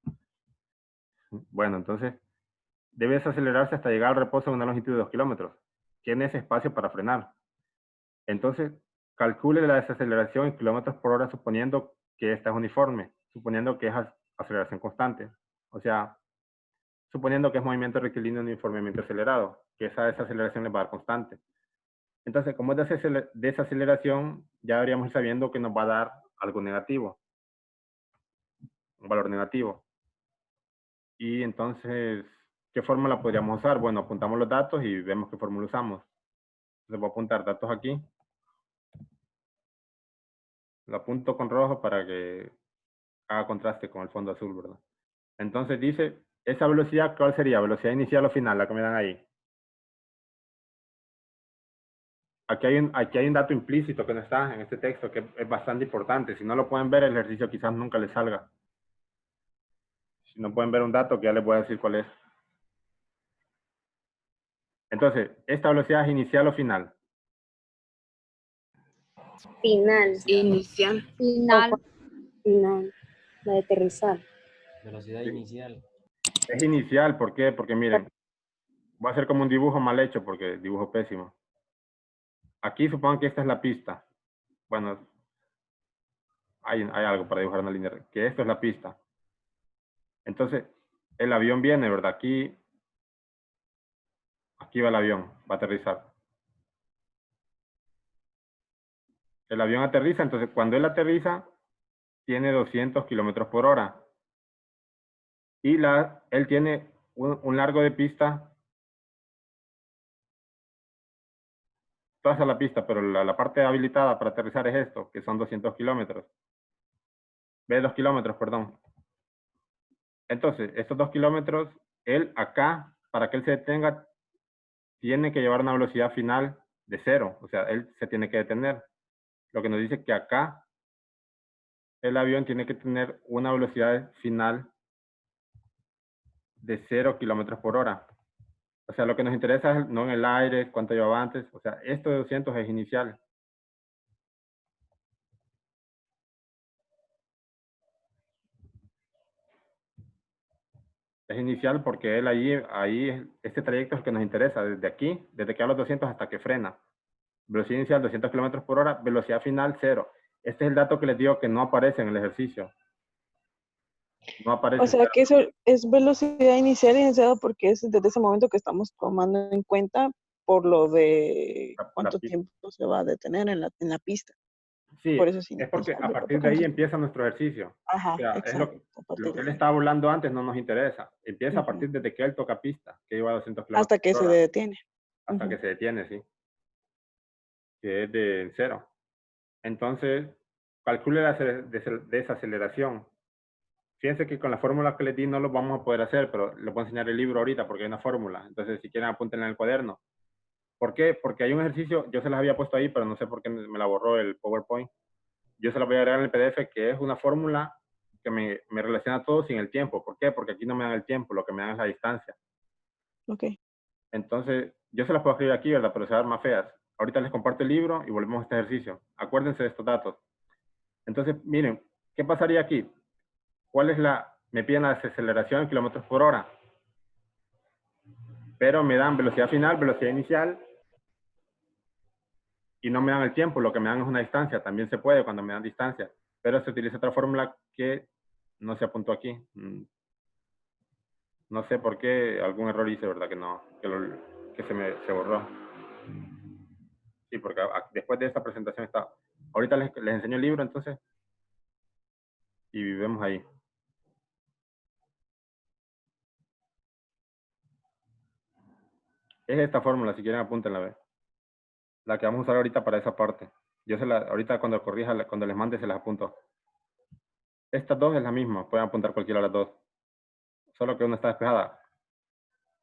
Bueno, entonces, debe desacelerarse hasta llegar al reposo en una longitud de 2 kilómetros. Tiene ese espacio para frenar. Entonces, calcule la desaceleración en kilómetros por hora suponiendo que esta es uniforme, suponiendo que es aceleración constante. O sea, suponiendo que es movimiento rectilíneo uniformemente acelerado, que esa desaceleración le va a dar constante. Entonces, como es desaceleración, ya deberíamos ir sabiendo que nos va a dar algo negativo, un valor negativo. Y entonces, ¿qué fórmula podríamos usar? Bueno, apuntamos los datos y vemos qué fórmula usamos. Entonces voy a apuntar datos aquí. Lo apunto con rojo para que haga contraste con el fondo azul, ¿verdad? Entonces dice, esa velocidad, ¿cuál sería? Velocidad inicial o final, la que me dan ahí. Aquí hay un dato implícito que no está en este texto, que es bastante importante. Si no lo pueden ver, el ejercicio quizás nunca les salga. Si no pueden ver un dato, que ya les voy a decir cuál es. Entonces, ¿esta velocidad es inicial o final? Final. Inicial. Final. Final. La de aterrizar. Velocidad inicial. Es inicial, ¿por qué? Porque miren, voy a hacer como un dibujo mal hecho, porque dibujo pésimo. Aquí supongan que esta es la pista. Bueno, hay algo para dibujar una línea recta, que esto es la pista. Entonces, el avión viene, ¿verdad? Aquí va el avión, va a aterrizar. El avión aterriza, entonces cuando él aterriza, tiene 200 kilómetros por hora. Y él tiene un largo de pista, toda esa la pista, pero la parte habilitada para aterrizar es esto, que son 200 kilómetros. 2 kilómetros, perdón. Entonces, estos 2 kilómetros, él acá, para que él se detenga, tiene que llevar una velocidad final de 0. O sea, él se tiene que detener. Lo que nos dice que acá el avión tiene que tener una velocidad final de 0 kilómetros por hora. O sea, lo que nos interesa es no en el aire, cuánto llevaba antes. O sea, esto de 200 es inicial. Es inicial porque él ahí, este trayecto es el que nos interesa, desde aquí, desde que a los 200 hasta que frena. Velocidad inicial 200 kilómetros por hora, velocidad final 0. Este es el dato que les digo que no aparece en el ejercicio. No aparece. O sea que eso es velocidad inicial iniciada porque es desde ese momento que estamos tomando en cuenta por lo de cuánto tiempo se va a detener en la pista. Sí, por eso es porque a partir de ahí empieza nuestro ejercicio. Ajá, o sea, exacto. Es lo que él estaba hablando antes no nos interesa. Empieza a partir desde que él toca pista, que lleva 200 kilómetros hasta que por se hora. detiene. Hasta que se detiene, sí. Que es de 0. Entonces, calcule la desaceleración. Fíjense que con la fórmula que les di no lo vamos a poder hacer, pero les voy a enseñar el libro ahorita porque hay una fórmula. Entonces, si quieren, apúntenla en el cuaderno. ¿Por qué? Porque hay un ejercicio, yo se las había puesto ahí, pero no sé por qué me la borró el PowerPoint. Yo se la voy a agregar en el PDF, que es una fórmula que me relaciona todo sin el tiempo. ¿Por qué? Porque aquí no me dan el tiempo, lo que me dan es la distancia. Ok. Entonces, yo se las puedo escribir aquí, ¿verdad? Pero se van a ver más feas. Ahorita les comparto el libro y volvemos a este ejercicio. Acuérdense de estos datos. Entonces, miren, ¿qué pasaría aquí? ¿Cuál es me piden la desaceleración en kilómetros por hora? Pero me dan velocidad final, velocidad inicial, y no me dan el tiempo, lo que me dan es una distancia. También se puede cuando me dan distancia, pero se utiliza otra fórmula que no se apuntó aquí. No sé por qué, algún error hice, ¿verdad? Que se borró. Sí, porque después de esta presentación está. Ahorita les enseño el libro, entonces, y vemos ahí. Es esta fórmula, si quieren apúntenla a ver. La que vamos a usar ahorita para esa parte. Yo ahorita cuando corrija, cuando les mande, se las apunto. Estas dos es la misma, pueden apuntar cualquiera de las dos. Solo que una está despejada.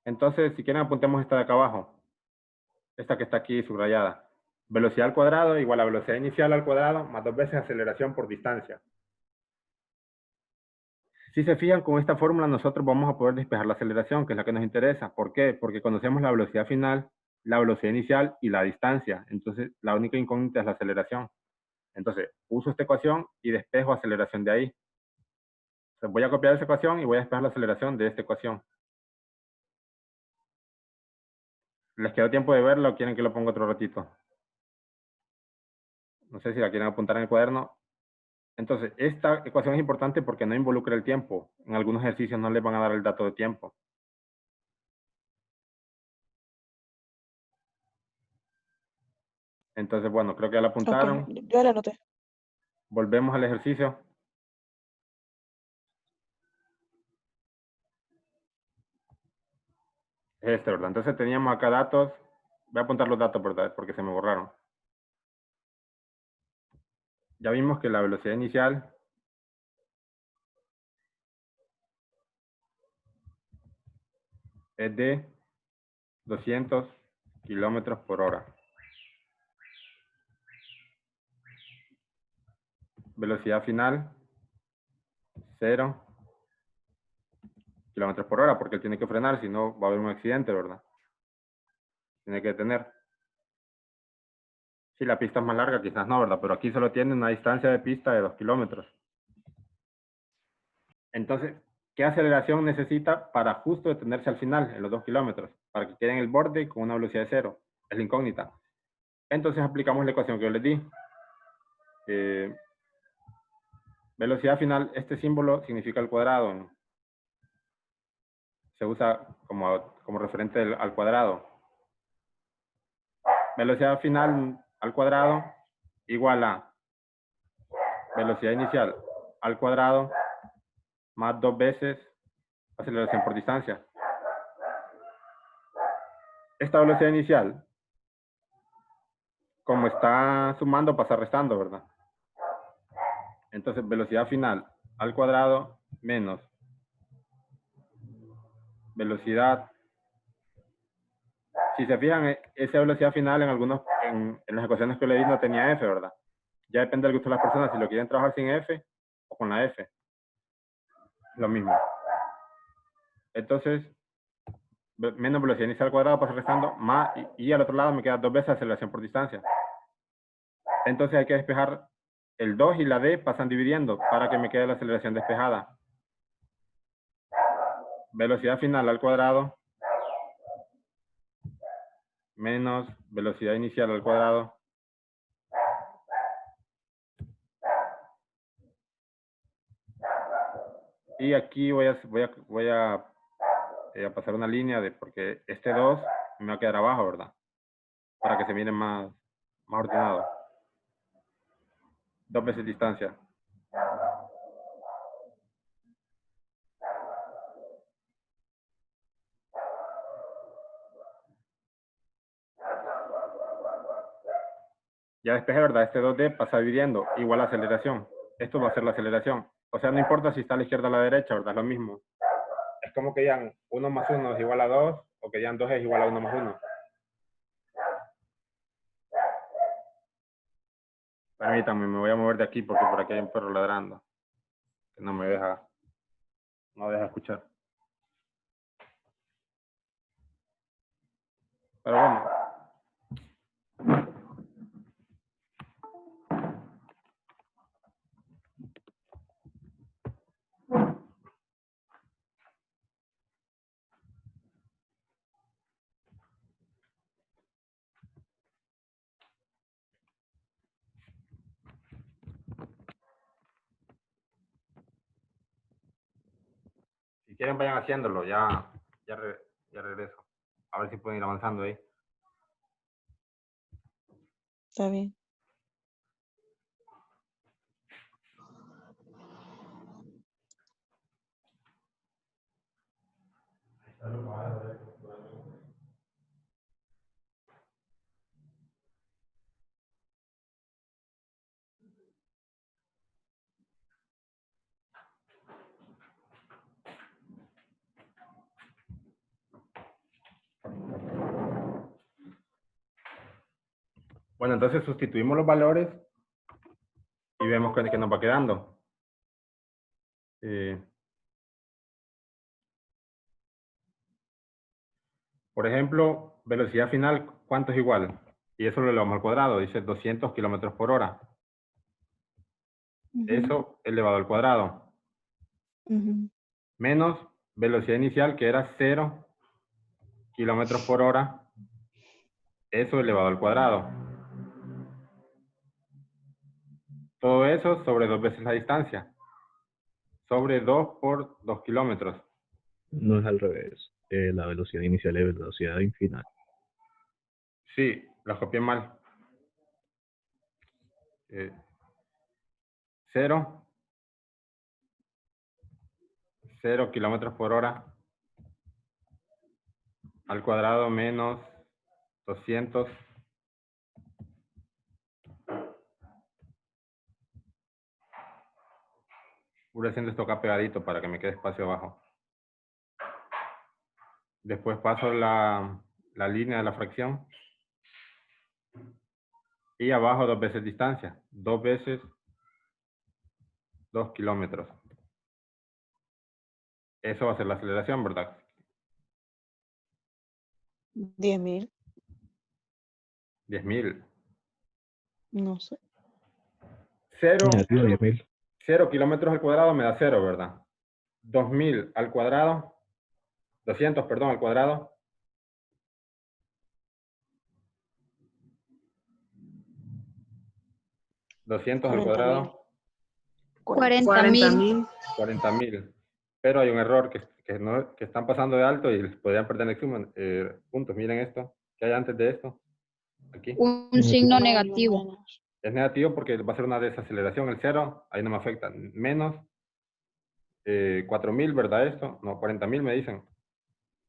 Entonces, si quieren, apuntemos esta de acá abajo. Esta que está aquí subrayada. Velocidad al cuadrado igual a velocidad inicial al cuadrado más 2 veces aceleración por distancia. Si se fijan, con esta fórmula nosotros vamos a poder despejar la aceleración, que es la que nos interesa. ¿Por qué? Porque conocemos la velocidad final, la velocidad inicial y la distancia. Entonces, la única incógnita es la aceleración. Entonces, uso esta ecuación y despejo aceleración de ahí. Entonces, voy a copiar esa ecuación y voy a despejar la aceleración de esta ecuación. ¿Les quedó tiempo de verlo o quieren que lo ponga otro ratito? No sé si la quieren apuntar en el cuaderno. Entonces, esta ecuación es importante porque no involucra el tiempo. En algunos ejercicios no les van a dar el dato de tiempo. Entonces, bueno, creo que ya la apuntaron. Okay. Yo la anoté. Volvemos al ejercicio. Es este, ¿verdad? Entonces teníamos acá datos. Voy a apuntar los datos, ¿verdad? Porque se me borraron. Ya vimos que la velocidad inicial es de 200 kilómetros por hora. Velocidad final, 0 kilómetros por hora, porque él tiene que frenar, si no va a haber un accidente, ¿verdad? Tiene que detener. Si la pista es más larga, quizás no, ¿verdad? Pero aquí solo tiene una distancia de pista de 2 kilómetros. Entonces, ¿qué aceleración necesita para justo detenerse al final, en los 2 kilómetros? Para que quede en el borde con una velocidad de 0. Es la incógnita. Entonces aplicamos la ecuación que yo les di. Velocidad final, este símbolo significa el cuadrado, ¿no? Se usa como referente al cuadrado. Velocidad final al cuadrado igual a velocidad inicial al cuadrado más 2 veces aceleración por distancia. Esta velocidad inicial, como está sumando, pasa restando, ¿verdad? Entonces, velocidad final al cuadrado menos velocidad. Si se fijan, esa velocidad final en las ecuaciones que le di no tenía F, ¿verdad? Ya depende del gusto de las personas, si lo quieren trabajar sin F o con la F. Lo mismo. Entonces, menos velocidad inicial al cuadrado pasa restando, más, y al otro lado me queda 2 veces aceleración por distancia. Entonces hay que despejar el 2 y la D pasan dividiendo para que me quede la aceleración despejada. Velocidad final al cuadrado menos velocidad inicial al cuadrado y aquí voy a pasar una línea porque este 2 me va a quedar abajo, ¿verdad? Para que se mire más ordenado. 2 veces distancia. Ya despejé, ¿verdad? Este 2D pasa dividiendo, igual a aceleración. Esto va a ser la aceleración. O sea, no importa si está a la izquierda o a la derecha, ¿verdad? Es lo mismo. Es como que digan 1 más 1 es igual a 2, o que digan 2 es igual a 1 más 1. Permítanme, me voy a mover de aquí porque por aquí hay un perro ladrando. Que no deja escuchar. Pero bueno. Si quieren vayan haciéndolo, ya regreso. A ver si pueden ir avanzando ahí. Está bien. Bueno, entonces sustituimos los valores y vemos que nos va quedando. Por ejemplo, velocidad final, ¿cuánto es igual? Y eso lo elevamos al cuadrado, dice 200 kilómetros por hora. Eso elevado al cuadrado. Menos velocidad inicial, que era 0 kilómetros por hora. Eso elevado al cuadrado. Todo eso sobre 2 veces la distancia. Sobre 2 por 2 kilómetros. No es al revés. La velocidad inicial es velocidad final. Sí, la copié mal. 0 kilómetros por hora al cuadrado menos 200 voy haciendo esto acá pegadito para que me quede espacio abajo. Después paso la línea de la fracción. Y abajo 2 veces distancia. 2 veces 2 kilómetros. Eso va a ser la aceleración, ¿verdad? 10.000, 10.000. no sé. 0, Negativo 10.000. 0 kilómetros al cuadrado me da 0, ¿verdad? 2.000 al cuadrado. 200, perdón, al cuadrado. 200 al 40.000. cuadrado. 40.000. 40.000. Pero hay un error que están pasando de alto y les podrían perder el examen. Puntos, miren esto. ¿Qué hay antes de esto? Aquí. Un signo negativo. Es negativo porque va a ser una desaceleración. El 0, ahí no me afecta. Menos 4.000, ¿verdad esto? No, 40.000 me dicen.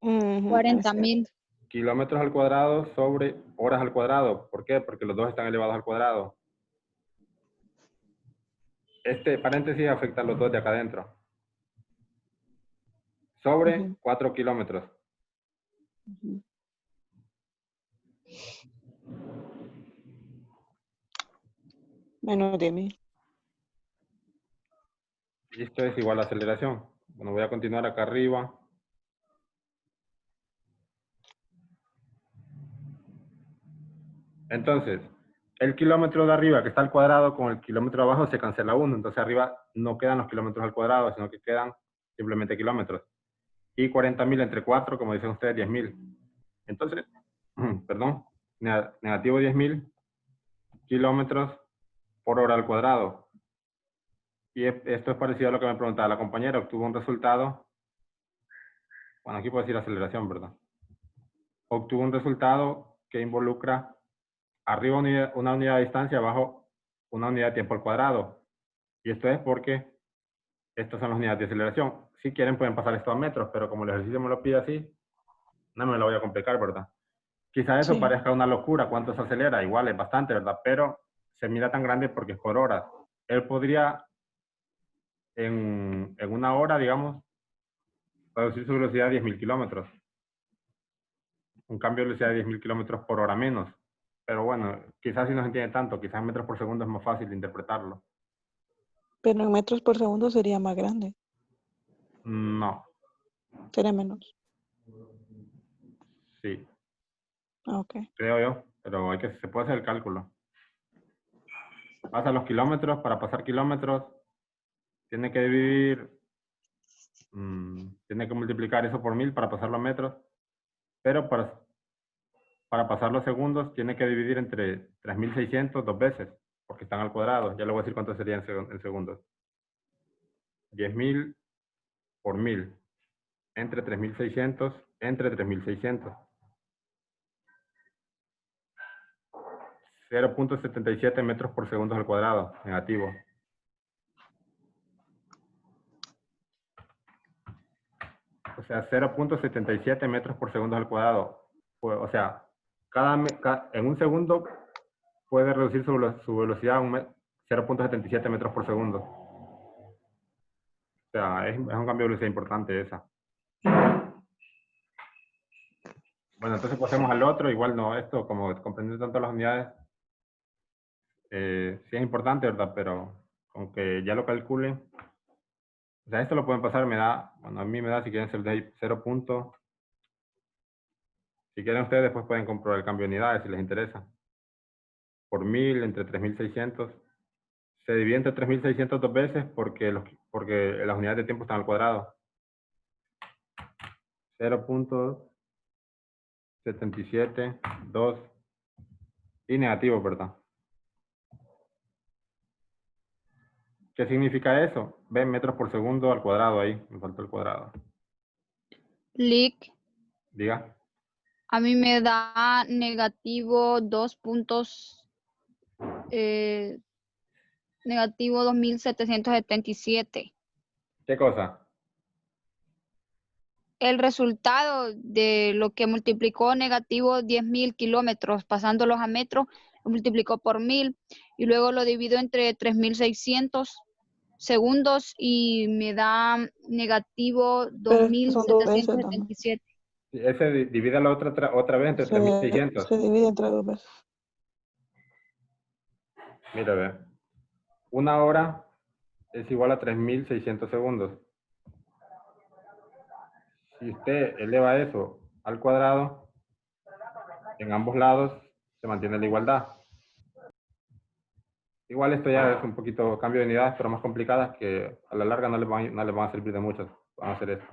40.000. Kilómetros al cuadrado sobre horas al cuadrado. ¿Por qué? Porque los dos están elevados al cuadrado. Este paréntesis afecta a los dos de acá adentro. Sobre 4 kilómetros. Menos 10.000. Y esto es igual a aceleración. Bueno, voy a continuar acá arriba. Entonces, el kilómetro de arriba que está al cuadrado con el kilómetro de abajo se cancela uno. Entonces arriba no quedan los kilómetros al cuadrado, sino que quedan simplemente kilómetros. Y 40.000 entre 4, como dicen ustedes, 10.000. Entonces, perdón, negativo 10.000 kilómetros por hora al cuadrado. Y esto es parecido a lo que me preguntaba la compañera. Obtuvo un resultado. Bueno, aquí puedo decir aceleración, ¿verdad? Obtuvo un resultado que involucra arriba una unidad de distancia, abajo una unidad de tiempo al cuadrado. Y esto es porque estas son las unidades de aceleración. Si quieren pueden pasar esto a metros, pero como el ejercicio me lo pide así, no me lo voy a complicar, ¿verdad? Quizá eso parezca una locura, cuánto se acelera, igual es bastante, ¿verdad? Pero se mira tan grande porque es por horas. Él podría, en una hora, digamos, reducir su velocidad a 10.000 kilómetros. Un cambio de velocidad de 10.000 kilómetros por hora menos. Pero bueno, quizás si no se entiende tanto, quizás en metros por segundo es más fácil de interpretarlo. Pero en metros por segundo sería más grande. No. Sería menos. Sí. Ok. Creo yo, pero se puede hacer el cálculo. Pasa los kilómetros, para pasar kilómetros, tiene que dividir, tiene que multiplicar eso por 1000 para pasarlo a metros, pero para pasar los segundos tiene que dividir entre 3600 dos veces, porque están al cuadrado. Ya le voy a decir cuánto sería en segundos. 10.000 por 1000, entre 3600, entre 3600. 0.77 metros por segundo al cuadrado, negativo. O sea, 0.77 metros por segundo al cuadrado. O sea, en un segundo puede reducir su velocidad a 0.77 metros por segundo. O sea, es un cambio de velocidad importante esa. Bueno, entonces pasemos al otro. Igual no, esto como comprender tanto las unidades, sí es importante, ¿verdad? Pero con que ya lo calculen. O sea, esto lo pueden pasar, bueno, a mí me da, si quieren ser de 0. Si quieren ustedes, después pueden comprobar el cambio de unidades si les interesa. Por 1000 entre 3600. Se divide entre 3600 dos veces porque las unidades de tiempo están al cuadrado. 0.77, 2 y negativo, ¿verdad? ¿Qué significa eso? Ven metros por segundo al cuadrado ahí. Me faltó el cuadrado. Lick. Diga. A mí me da negativo 2 puntos. Negativo 2777. ¿Qué cosa? El resultado de lo que multiplicó negativo 10.000 kilómetros, pasándolos a metros, lo multiplicó por 1000 y luego lo divido entre 3600 segundos y me da negativo 2777. Sí, ese divide la otra vez entre 3600. Se divide entre 2 veces. Mira, ve. 1 hora es igual a 3600 segundos. Si usted eleva eso al cuadrado, en ambos lados se mantiene la igualdad. Igual esto ya es un poquito cambio de unidades, pero más complicadas que a la larga no les van a servir de mucho. Van a hacer esto.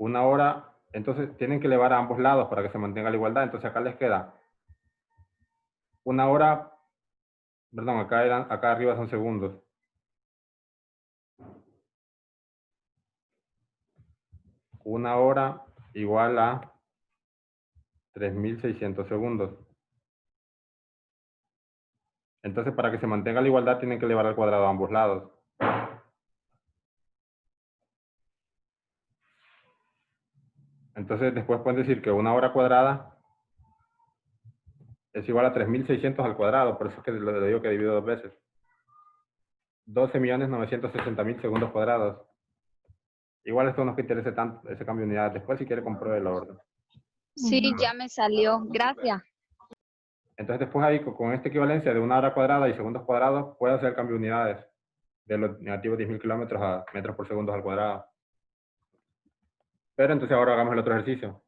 Una hora, entonces tienen que elevar a ambos lados para que se mantenga la igualdad. Entonces acá les queda 1 hora, perdón, acá arriba son segundos. 1 hora igual a 3600 segundos. Entonces, para que se mantenga la igualdad, tienen que elevar al cuadrado a ambos lados. Entonces, después pueden decir que 1 hora cuadrada es igual a 3600 al cuadrado. Por eso es que le digo que divido 2 veces. 12.960.000 segundos cuadrados. Igual esto no es que interese tanto ese cambio de unidades. Después, si quiere, compruebe la orden. Sí, ya me salió. Gracias. Entonces, después ahí, con esta equivalencia de 1 hora cuadrada y segundos cuadrados, puede hacer el cambio de unidades de los negativos 10.000 kilómetros a metros por segundo al cuadrado. Pero entonces ahora hagamos el otro ejercicio,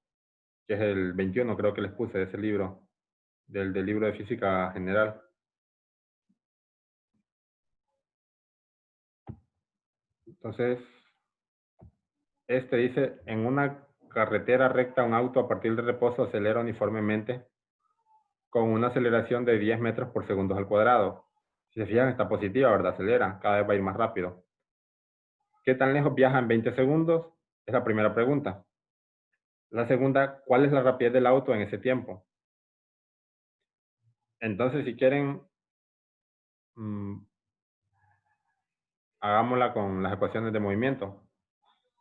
que es el 21, creo que les puse de ese libro, del libro de física general. Entonces, este dice, en una carretera recta, un auto a partir de reposo acelera uniformemente con una aceleración de 10 metros por segundo al cuadrado. Si se fijan, está positiva, ¿verdad? Acelera, cada vez va a ir más rápido. ¿Qué tan lejos viaja en 20 segundos? Es la primera pregunta. La segunda, ¿cuál es la rapidez del auto en ese tiempo? Entonces, si quieren, hagámosla con las ecuaciones de movimiento.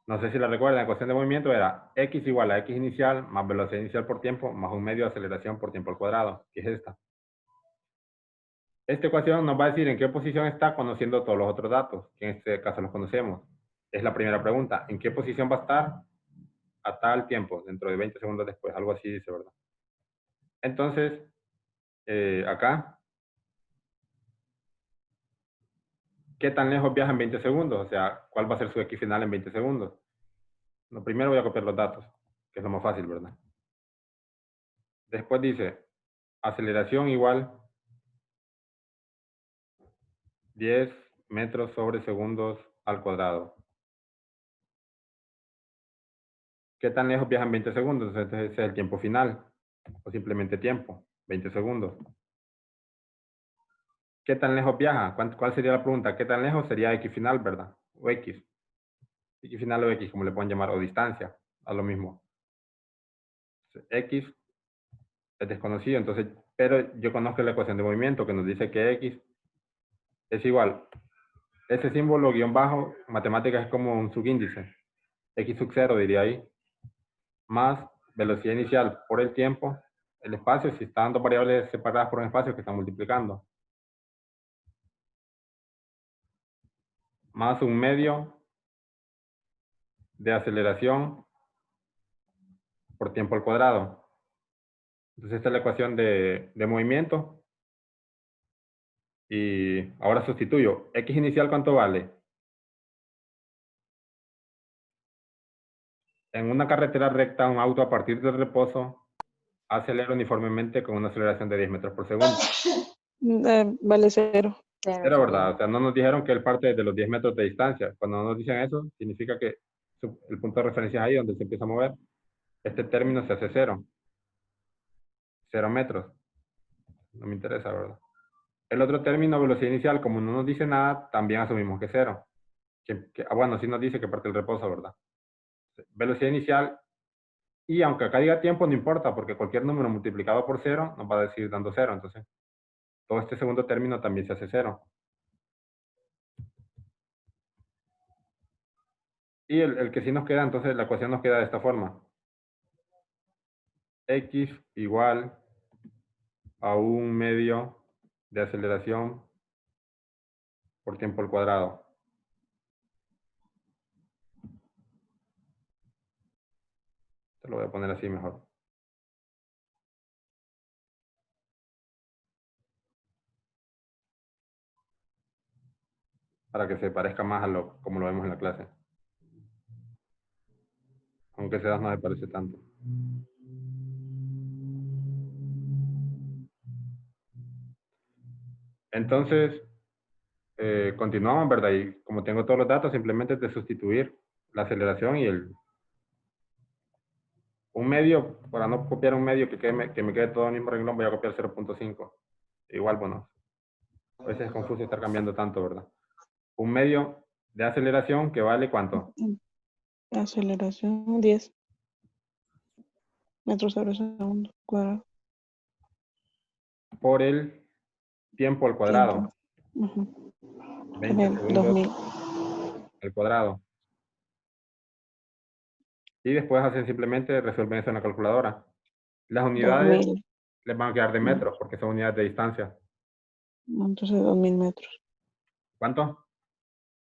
No sé si la recuerdan, la ecuación de movimiento era x igual a x inicial más velocidad inicial por tiempo más un medio de aceleración por tiempo al cuadrado, que es esta. Esta ecuación nos va a decir en qué posición está conociendo todos los otros datos, que en este caso los conocemos. Es la primera pregunta. ¿En qué posición va a estar a tal tiempo? Dentro de 20 segundos después, algo así dice, ¿verdad? Entonces, acá, ¿qué tan lejos viaja en 20 segundos? O sea, ¿cuál va a ser su x final en 20 segundos? Lo primero voy a copiar los datos, que es lo más fácil, ¿verdad? Después dice, aceleración igual 10 metros sobre segundos al cuadrado. ¿Qué tan lejos viaja en 20 segundos? Entonces ese es el tiempo final, o simplemente tiempo, 20 segundos. ¿Qué tan lejos viaja? ¿Cuál sería la pregunta? ¿Qué tan lejos sería x final, verdad? O x. X final o x, como le pueden llamar, o distancia, a lo mismo. X es desconocido, entonces, pero yo conozco la ecuación de movimiento que nos dice que x es igual. Ese símbolo guión bajo, en matemáticas es como un subíndice. X sub 0 diría ahí. Más velocidad inicial por el tiempo, el espacio, si están dos variables separadas por un espacio que están multiplicando. Más un medio de aceleración por tiempo al cuadrado. Entonces esta es la ecuación de movimiento. Y ahora sustituyo. X inicial, ¿cuánto vale? En una carretera recta, un auto a partir del reposo acelera uniformemente con una aceleración de 10 metros por segundo. Vale 0. Pero, ¿verdad? O sea, no nos dijeron que él parte de los 10 metros de distancia. Cuando no nos dicen eso, significa que el punto de referencia es ahí donde se empieza a mover. Este término se hace 0. 0 metros. No me interesa, ¿verdad? El otro término, velocidad inicial, como no nos dice nada, también asumimos que 0. Bueno, sí nos dice que parte del reposo, ¿verdad? Velocidad inicial, y aunque acá diga tiempo, no importa, porque cualquier número multiplicado por 0 nos va a decir dando 0. Entonces, todo este segundo término también se hace 0. Y el que sí nos queda, entonces la ecuación nos queda de esta forma. X igual a un medio de aceleración por tiempo al cuadrado. Lo voy a poner así mejor. Para que se parezca más a lo como lo vemos en la clase. Aunque ese 2 no se parece tanto. Entonces, continuamos, ¿verdad? Y como tengo todos los datos, simplemente es de sustituir la aceleración y un medio, para no copiar un medio que me quede todo en el mismo renglón, voy a copiar 0.5. Igual, bueno, a veces es confuso estar cambiando tanto, ¿verdad? Un medio de aceleración que vale ¿cuánto? Aceleración 10 metros sobre segundo cuadrado. Por el tiempo al cuadrado. Ujú. 20 segundos 2000. al cuadrado. Y después hacen simplemente, resuelven eso en la calculadora. Las unidades 2000. les van a quedar de metros porque son unidades de distancia. Entonces 2000 metros. ¿Cuánto?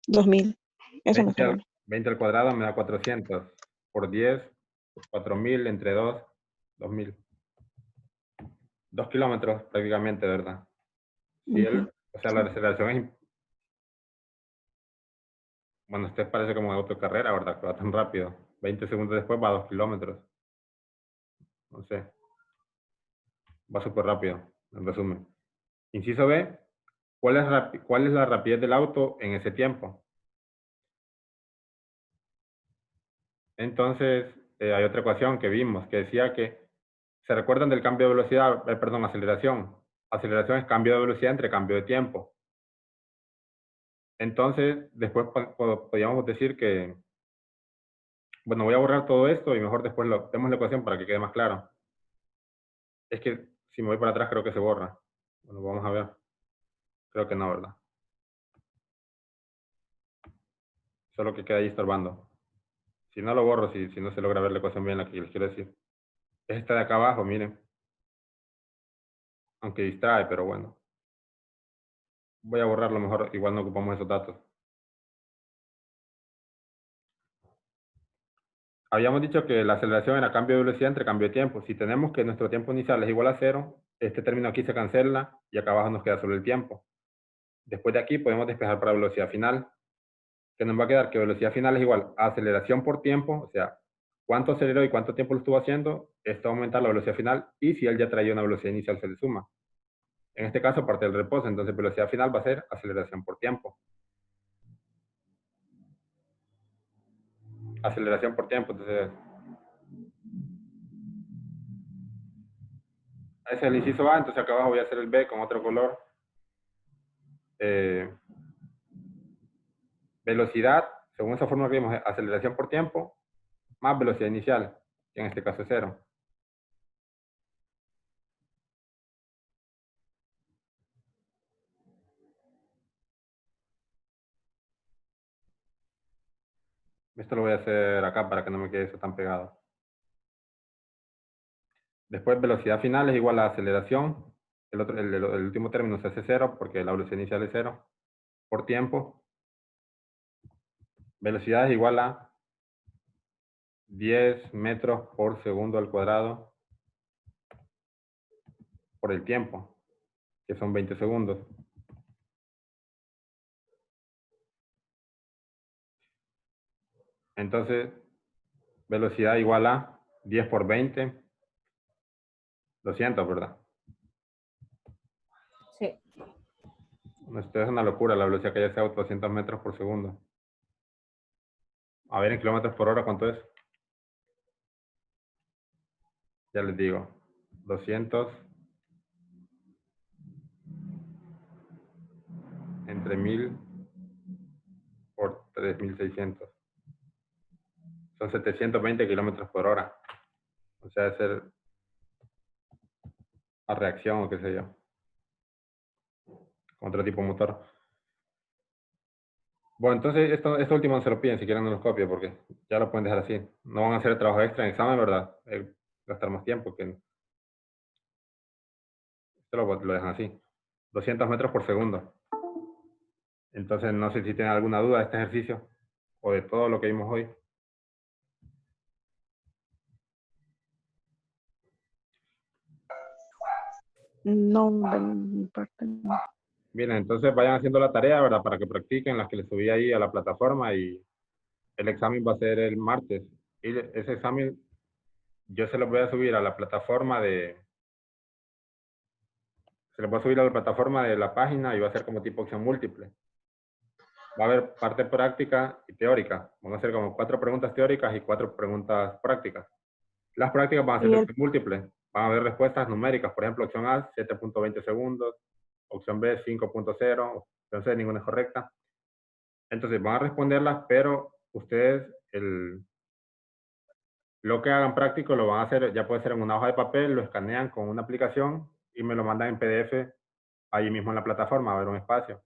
2000. Eso me 20 está al, bueno. 20 al cuadrado me da 400. Por 10, 4000 entre 2, 2000. 2 kilómetros prácticamente, ¿verdad? Si o sea, la aceleración es... Bueno, usted parece como de autocarrera, ¿verdad? Que va tan rápido. 20 segundos después va a 2 kilómetros. No sé. Va súper rápido, en resumen. Inciso B. ¿Cuál es la rapidez del auto en ese tiempo? Entonces, hay otra ecuación que vimos que decía que se recuerdan del cambio de velocidad, perdón, aceleración. Aceleración es cambio de velocidad entre cambio de tiempo. Entonces, después podríamos decir que, bueno, voy a borrar todo esto y mejor después vemos la ecuación para que quede más claro. Es que si me voy para atrás creo que se borra. Bueno, vamos a ver. Creo que no, ¿verdad? Solo que queda ahí estorbando. Si no lo borro, si no se logra ver la ecuación bien, la que les quiero decir. Es esta de acá abajo, miren. Aunque distrae, pero bueno. Voy a borrarlo mejor, igual no ocupamos esos datos. Habíamos dicho que la aceleración era cambio de velocidad entre cambio de tiempo. Si tenemos que nuestro tiempo inicial es igual a 0, este término aquí se cancela y acá abajo nos queda solo el tiempo. Después de aquí podemos despejar para velocidad final, que nos va a quedar que velocidad final es igual a aceleración por tiempo, o sea, cuánto aceleró y cuánto tiempo lo estuvo haciendo, esto va a aumentar la velocidad final, y si él ya traía una velocidad inicial se le suma. En este caso parte del reposo, entonces velocidad final va a ser aceleración por tiempo. Aceleración por tiempo, entonces... Ese es el inciso A, entonces acá abajo voy a hacer el B con otro color. Velocidad, según esa fórmula que vimos, es aceleración por tiempo más velocidad inicial, que en este caso es 0. Esto lo voy a hacer acá para que no me quede eso tan pegado. Después velocidad final es igual a aceleración. El último término se hace 0 porque la velocidad inicial es 0 por tiempo. Velocidad es igual a 10 metros por segundo al cuadrado por el tiempo, que son 20 segundos. Entonces, velocidad igual a 10 por 20, 200, ¿verdad? Sí. Esto es una locura, la velocidad que ya sea 200 metros por segundo. A ver en kilómetros por hora, ¿cuánto es? Ya les digo. 200 entre 1000 por 3600. Son 720 kilómetros por hora. O sea, debe ser a reacción o qué sé yo. Con otro tipo de motor. Bueno, entonces esto último no se lo piden, si quieren no los copio, porque ya lo pueden dejar así. No van a hacer el trabajo extra en examen, ¿verdad? Gastar más tiempo. Esto lo dejan así. 200 metros por segundo. Entonces, no sé si tienen alguna duda de este ejercicio o de todo lo que vimos hoy. No, de mi parte no. Bien, entonces vayan haciendo la tarea, ¿verdad? Para que practiquen las que les subí ahí a la plataforma y el examen va a ser el martes. Y ese examen yo se los voy a subir a la plataforma se los voy a subir a la plataforma de la página y va a ser como tipo opción múltiple. Va a haber parte práctica y teórica. Van a ser como 4 preguntas teóricas y 4 preguntas prácticas. Las prácticas van a ser Y de el- opción múltiple. Van a haber respuestas numéricas. Por ejemplo, opción A, 7.20 segundos. Opción B, 5.0. Opción C, ninguna es correcta. Entonces van a responderlas, pero ustedes lo que hagan práctico lo van a hacer, ya puede ser en una hoja de papel, lo escanean con una aplicación y me lo mandan en PDF ahí mismo en la plataforma, a ver un espacio.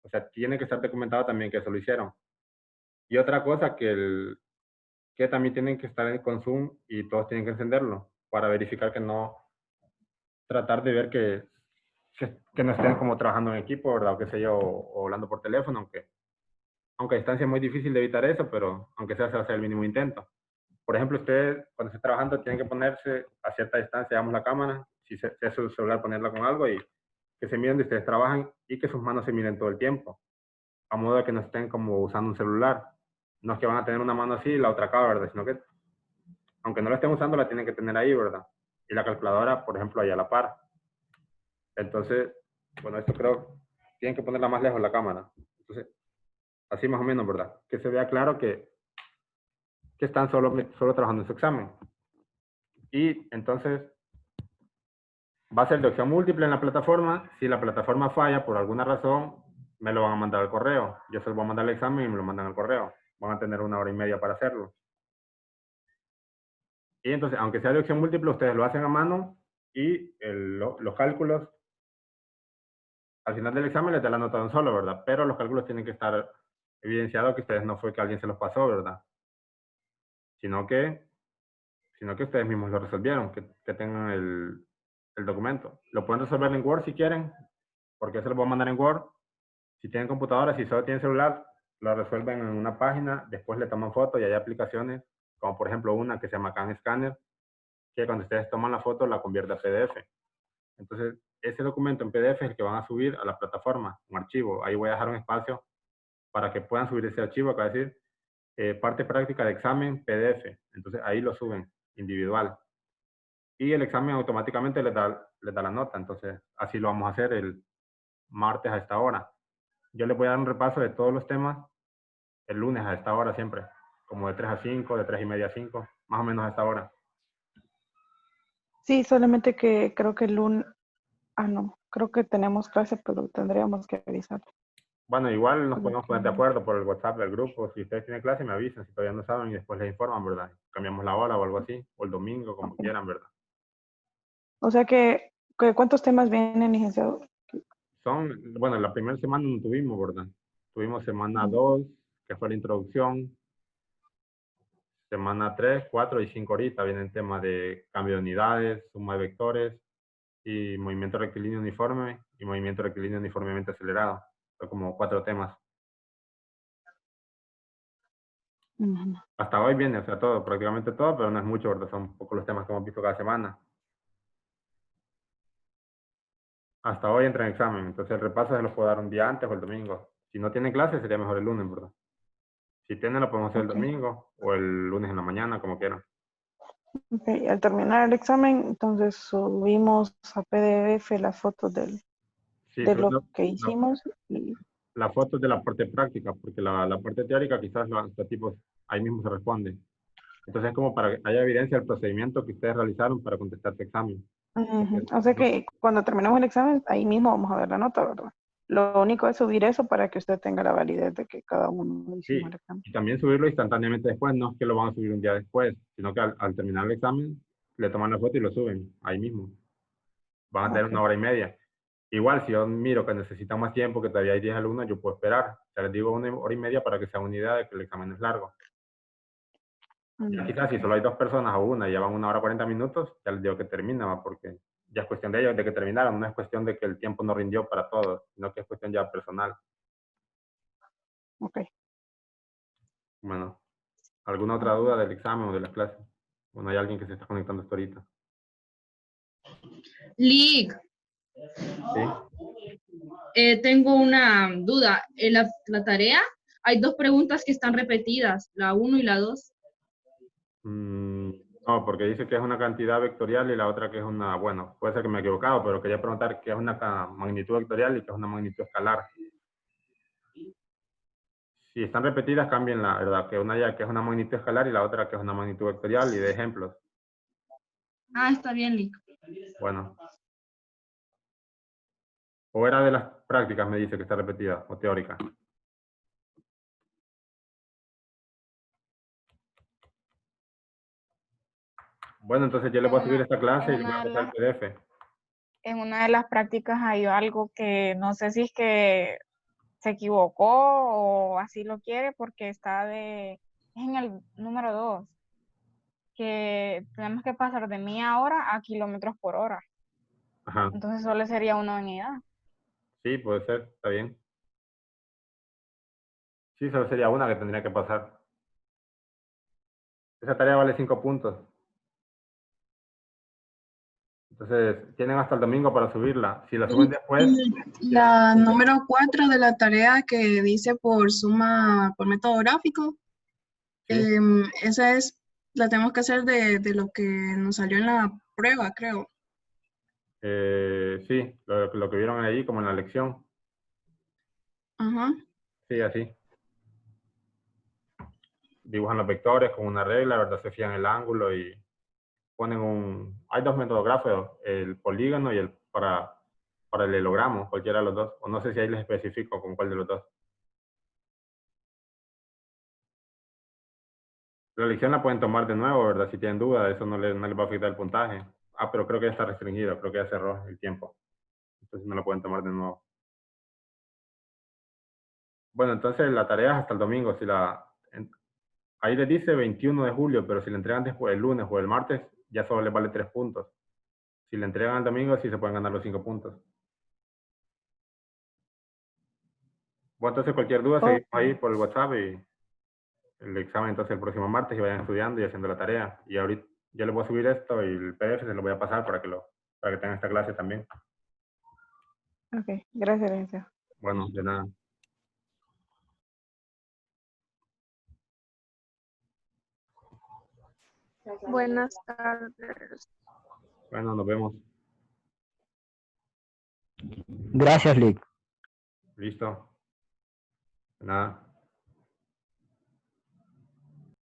O sea, tiene que estar documentado también que eso lo hicieron. Y otra cosa, que también tienen que estar con Zoom y todos tienen que encenderlo para verificar que no, tratar de ver que no estén como trabajando en equipo, ¿verdad? O qué sé yo, o hablando por teléfono, aunque a distancia es muy difícil de evitar eso, pero aunque sea, se hace el mínimo intento. Por ejemplo, ustedes cuando estén trabajando tienen que ponerse a cierta distancia, digamos la cámara, si es su celular, ponerla con algo y que se miren de ustedes trabajan y que sus manos se miren todo el tiempo, a modo de que no estén como usando un celular. No es que van a tener una mano así y la otra acá, ¿verdad? Sino que, aunque no la estén usando, la tienen que tener ahí, ¿verdad? Y la calculadora, por ejemplo, ahí a la par. Entonces, bueno, esto creo, tienen que ponerla más lejos la cámara. Entonces, así más o menos, ¿verdad? Que se vea claro que están solo trabajando en su examen. Y entonces, va a ser de opción múltiple en la plataforma. Si la plataforma falla por alguna razón, me lo van a mandar al correo. Yo se los voy a mandar el examen y me lo mandan al correo. Van a tener 1 hora y media para hacerlo. Y entonces, aunque sea de opción múltiple, ustedes lo hacen a mano y los cálculos, al final del examen les da la nota de un solo, ¿verdad? Pero los cálculos tienen que estar evidenciados que ustedes no fue que alguien se los pasó, ¿verdad? Sino que ustedes mismos lo resolvieron, que tengan el documento. Lo pueden resolver en Word si quieren, porque se lo voy a mandar en Word. Si tienen computadora, si solo tienen celular, lo resuelven en una página, después le toman foto y hay aplicaciones, como por ejemplo una que se llama Can Scanner, que cuando ustedes toman la foto la convierte a PDF. Entonces, ese documento en PDF es el que van a subir a la plataforma, un archivo. Ahí voy a dejar un espacio para que puedan subir ese archivo, acá decir, parte práctica de examen PDF. Entonces, ahí lo suben individual. Y el examen automáticamente les da la nota. Entonces, así lo vamos a hacer el martes a esta hora. Yo les voy a dar un repaso de todos los temas el lunes a esta hora siempre, como de 3 a 5, de 3 y media a 5, más o menos a esta hora. Sí, solamente que creo que el lunes, no, creo que tenemos clase, pero tendríamos que avisar. Bueno, igual nos Como podemos que- poner de acuerdo por el WhatsApp del grupo. Si ustedes tienen clase, me avisan. Si todavía no saben, y después les informan, ¿verdad? Cambiamos la hora o algo así, o el domingo, como Ok. quieran, ¿verdad? O sea que ¿cuántos temas vienen, licenciado? Bueno, la primera semana no tuvimos, ¿verdad? Tuvimos semana Ujú. 2, que fue la introducción. Semana 3, 4 y 5 ahorita vienen temas de cambio de unidades, suma de vectores y movimiento rectilíneo uniforme y movimiento rectilíneo uniformemente acelerado. Son como 4 temas. Ujú. Hasta hoy viene, o sea, todo, prácticamente todo, pero no es mucho, ¿verdad? Son un poco los temas que hemos visto cada semana. Hasta hoy entra en examen, entonces el repaso se los puedo dar un día antes o el domingo. Si no tienen clase, sería mejor el lunes, ¿verdad? Si tienen, lo podemos hacer el Ok. domingo o el lunes en la mañana, como quieran. Ok, al terminar el examen, entonces subimos a PDF las fotos Sí, de sobre lo que hicimos y la foto de la parte práctica, porque la parte teórica quizás los tipos ahí mismo se responde. Entonces es como para que haya evidencia del procedimiento que ustedes realizaron para contestar este examen. ujú. O sea que cuando terminemos el examen, ahí mismo vamos a ver la nota, ¿verdad? Lo único es subir eso para que usted tenga la validez de que cada uno hicimos Sí, el examen. y también subirlo instantáneamente después, no es que lo van a subir un día después, sino que al terminar el examen le toman la foto y lo suben ahí mismo. Van a tener Ok. 1 hora y media. Igual, si yo miro que necesitan más tiempo, que todavía hay 10 alumnos, yo puedo esperar. O sea, les digo 1 hora y media para que se hagan una idea de que el examen es largo. Ya quizás si Ok. solo hay 2 personas o una y ya van 1 hora 40 minutos, ya les digo que termina, ¿va? Porque ya es cuestión de ellos, de que terminaron. No es cuestión de que el tiempo no rindió para todos, sino que es cuestión ya personal. Ok. Bueno, ¿alguna otra duda del examen o de la clase? Bueno, hay alguien que se está conectando hasta ahorita. Lick, Sí. Tengo una duda. En la tarea hay dos preguntas que están repetidas, la 1 y la 2. No, porque dice que es una cantidad vectorial y la otra que es una, bueno, puede ser que me he equivocado, pero quería preguntar qué es una magnitud vectorial y qué es una magnitud escalar. Si están repetidas, cambien la verdad, que una ya que es una magnitud escalar y la otra que es una magnitud vectorial y de ejemplos. Ah, está bien, Lick. Bueno. O era de las prácticas, me dice que está repetida, o teórica. Bueno, entonces yo le voy a subir esta clase y le voy a pasar el PDF. En una de las prácticas hay algo que no sé si es que se equivocó o así lo quiere porque es en el número 2, que tenemos que pasar de milla hora a kilómetros por hora. Ajá. Entonces solo sería una unidad. Sí, puede ser, está bien. Sí, solo sería una que tendría que pasar. Esa tarea vale 5 puntos. Entonces, tienen hasta el domingo para subirla. Si la suben después... La número 4 de la tarea que dice por suma, por método gráfico, esa la tenemos que hacer de lo que nos salió en la prueba, creo. Sí, lo que vieron ahí como en la lección. Ajá. Sí, así. Dibujan los vectores con una regla, ¿verdad? Se fían el ángulo y ponen hay dos métodos gráficos, el polígono y el para el hilogramo, cualquiera de los dos. O no sé si ahí les especifico con cuál de los dos. La lección la pueden tomar de nuevo, ¿verdad? Si tienen duda, eso no les va a afectar el puntaje. Ah, pero creo que ya está restringido, creo que ya cerró el tiempo. Entonces no la pueden tomar de nuevo. Bueno, entonces la tarea es hasta el domingo. Ahí les dice 21 de julio, pero si la entregan después el lunes o el martes, ya solo les vale 3 puntos. Si la entregan el domingo, sí se pueden ganar los 5 puntos. Bueno, entonces cualquier duda, seguimos ahí por el WhatsApp y el examen entonces el próximo martes y vayan estudiando y haciendo la tarea. Y ahorita yo les voy a subir esto y el PDF se lo voy a pasar para que tengan esta clase también. Ok, gracias, licenciado. Bueno, de nada. Buenas tardes. Bueno, nos vemos. Gracias, Lick. Listo. De nada.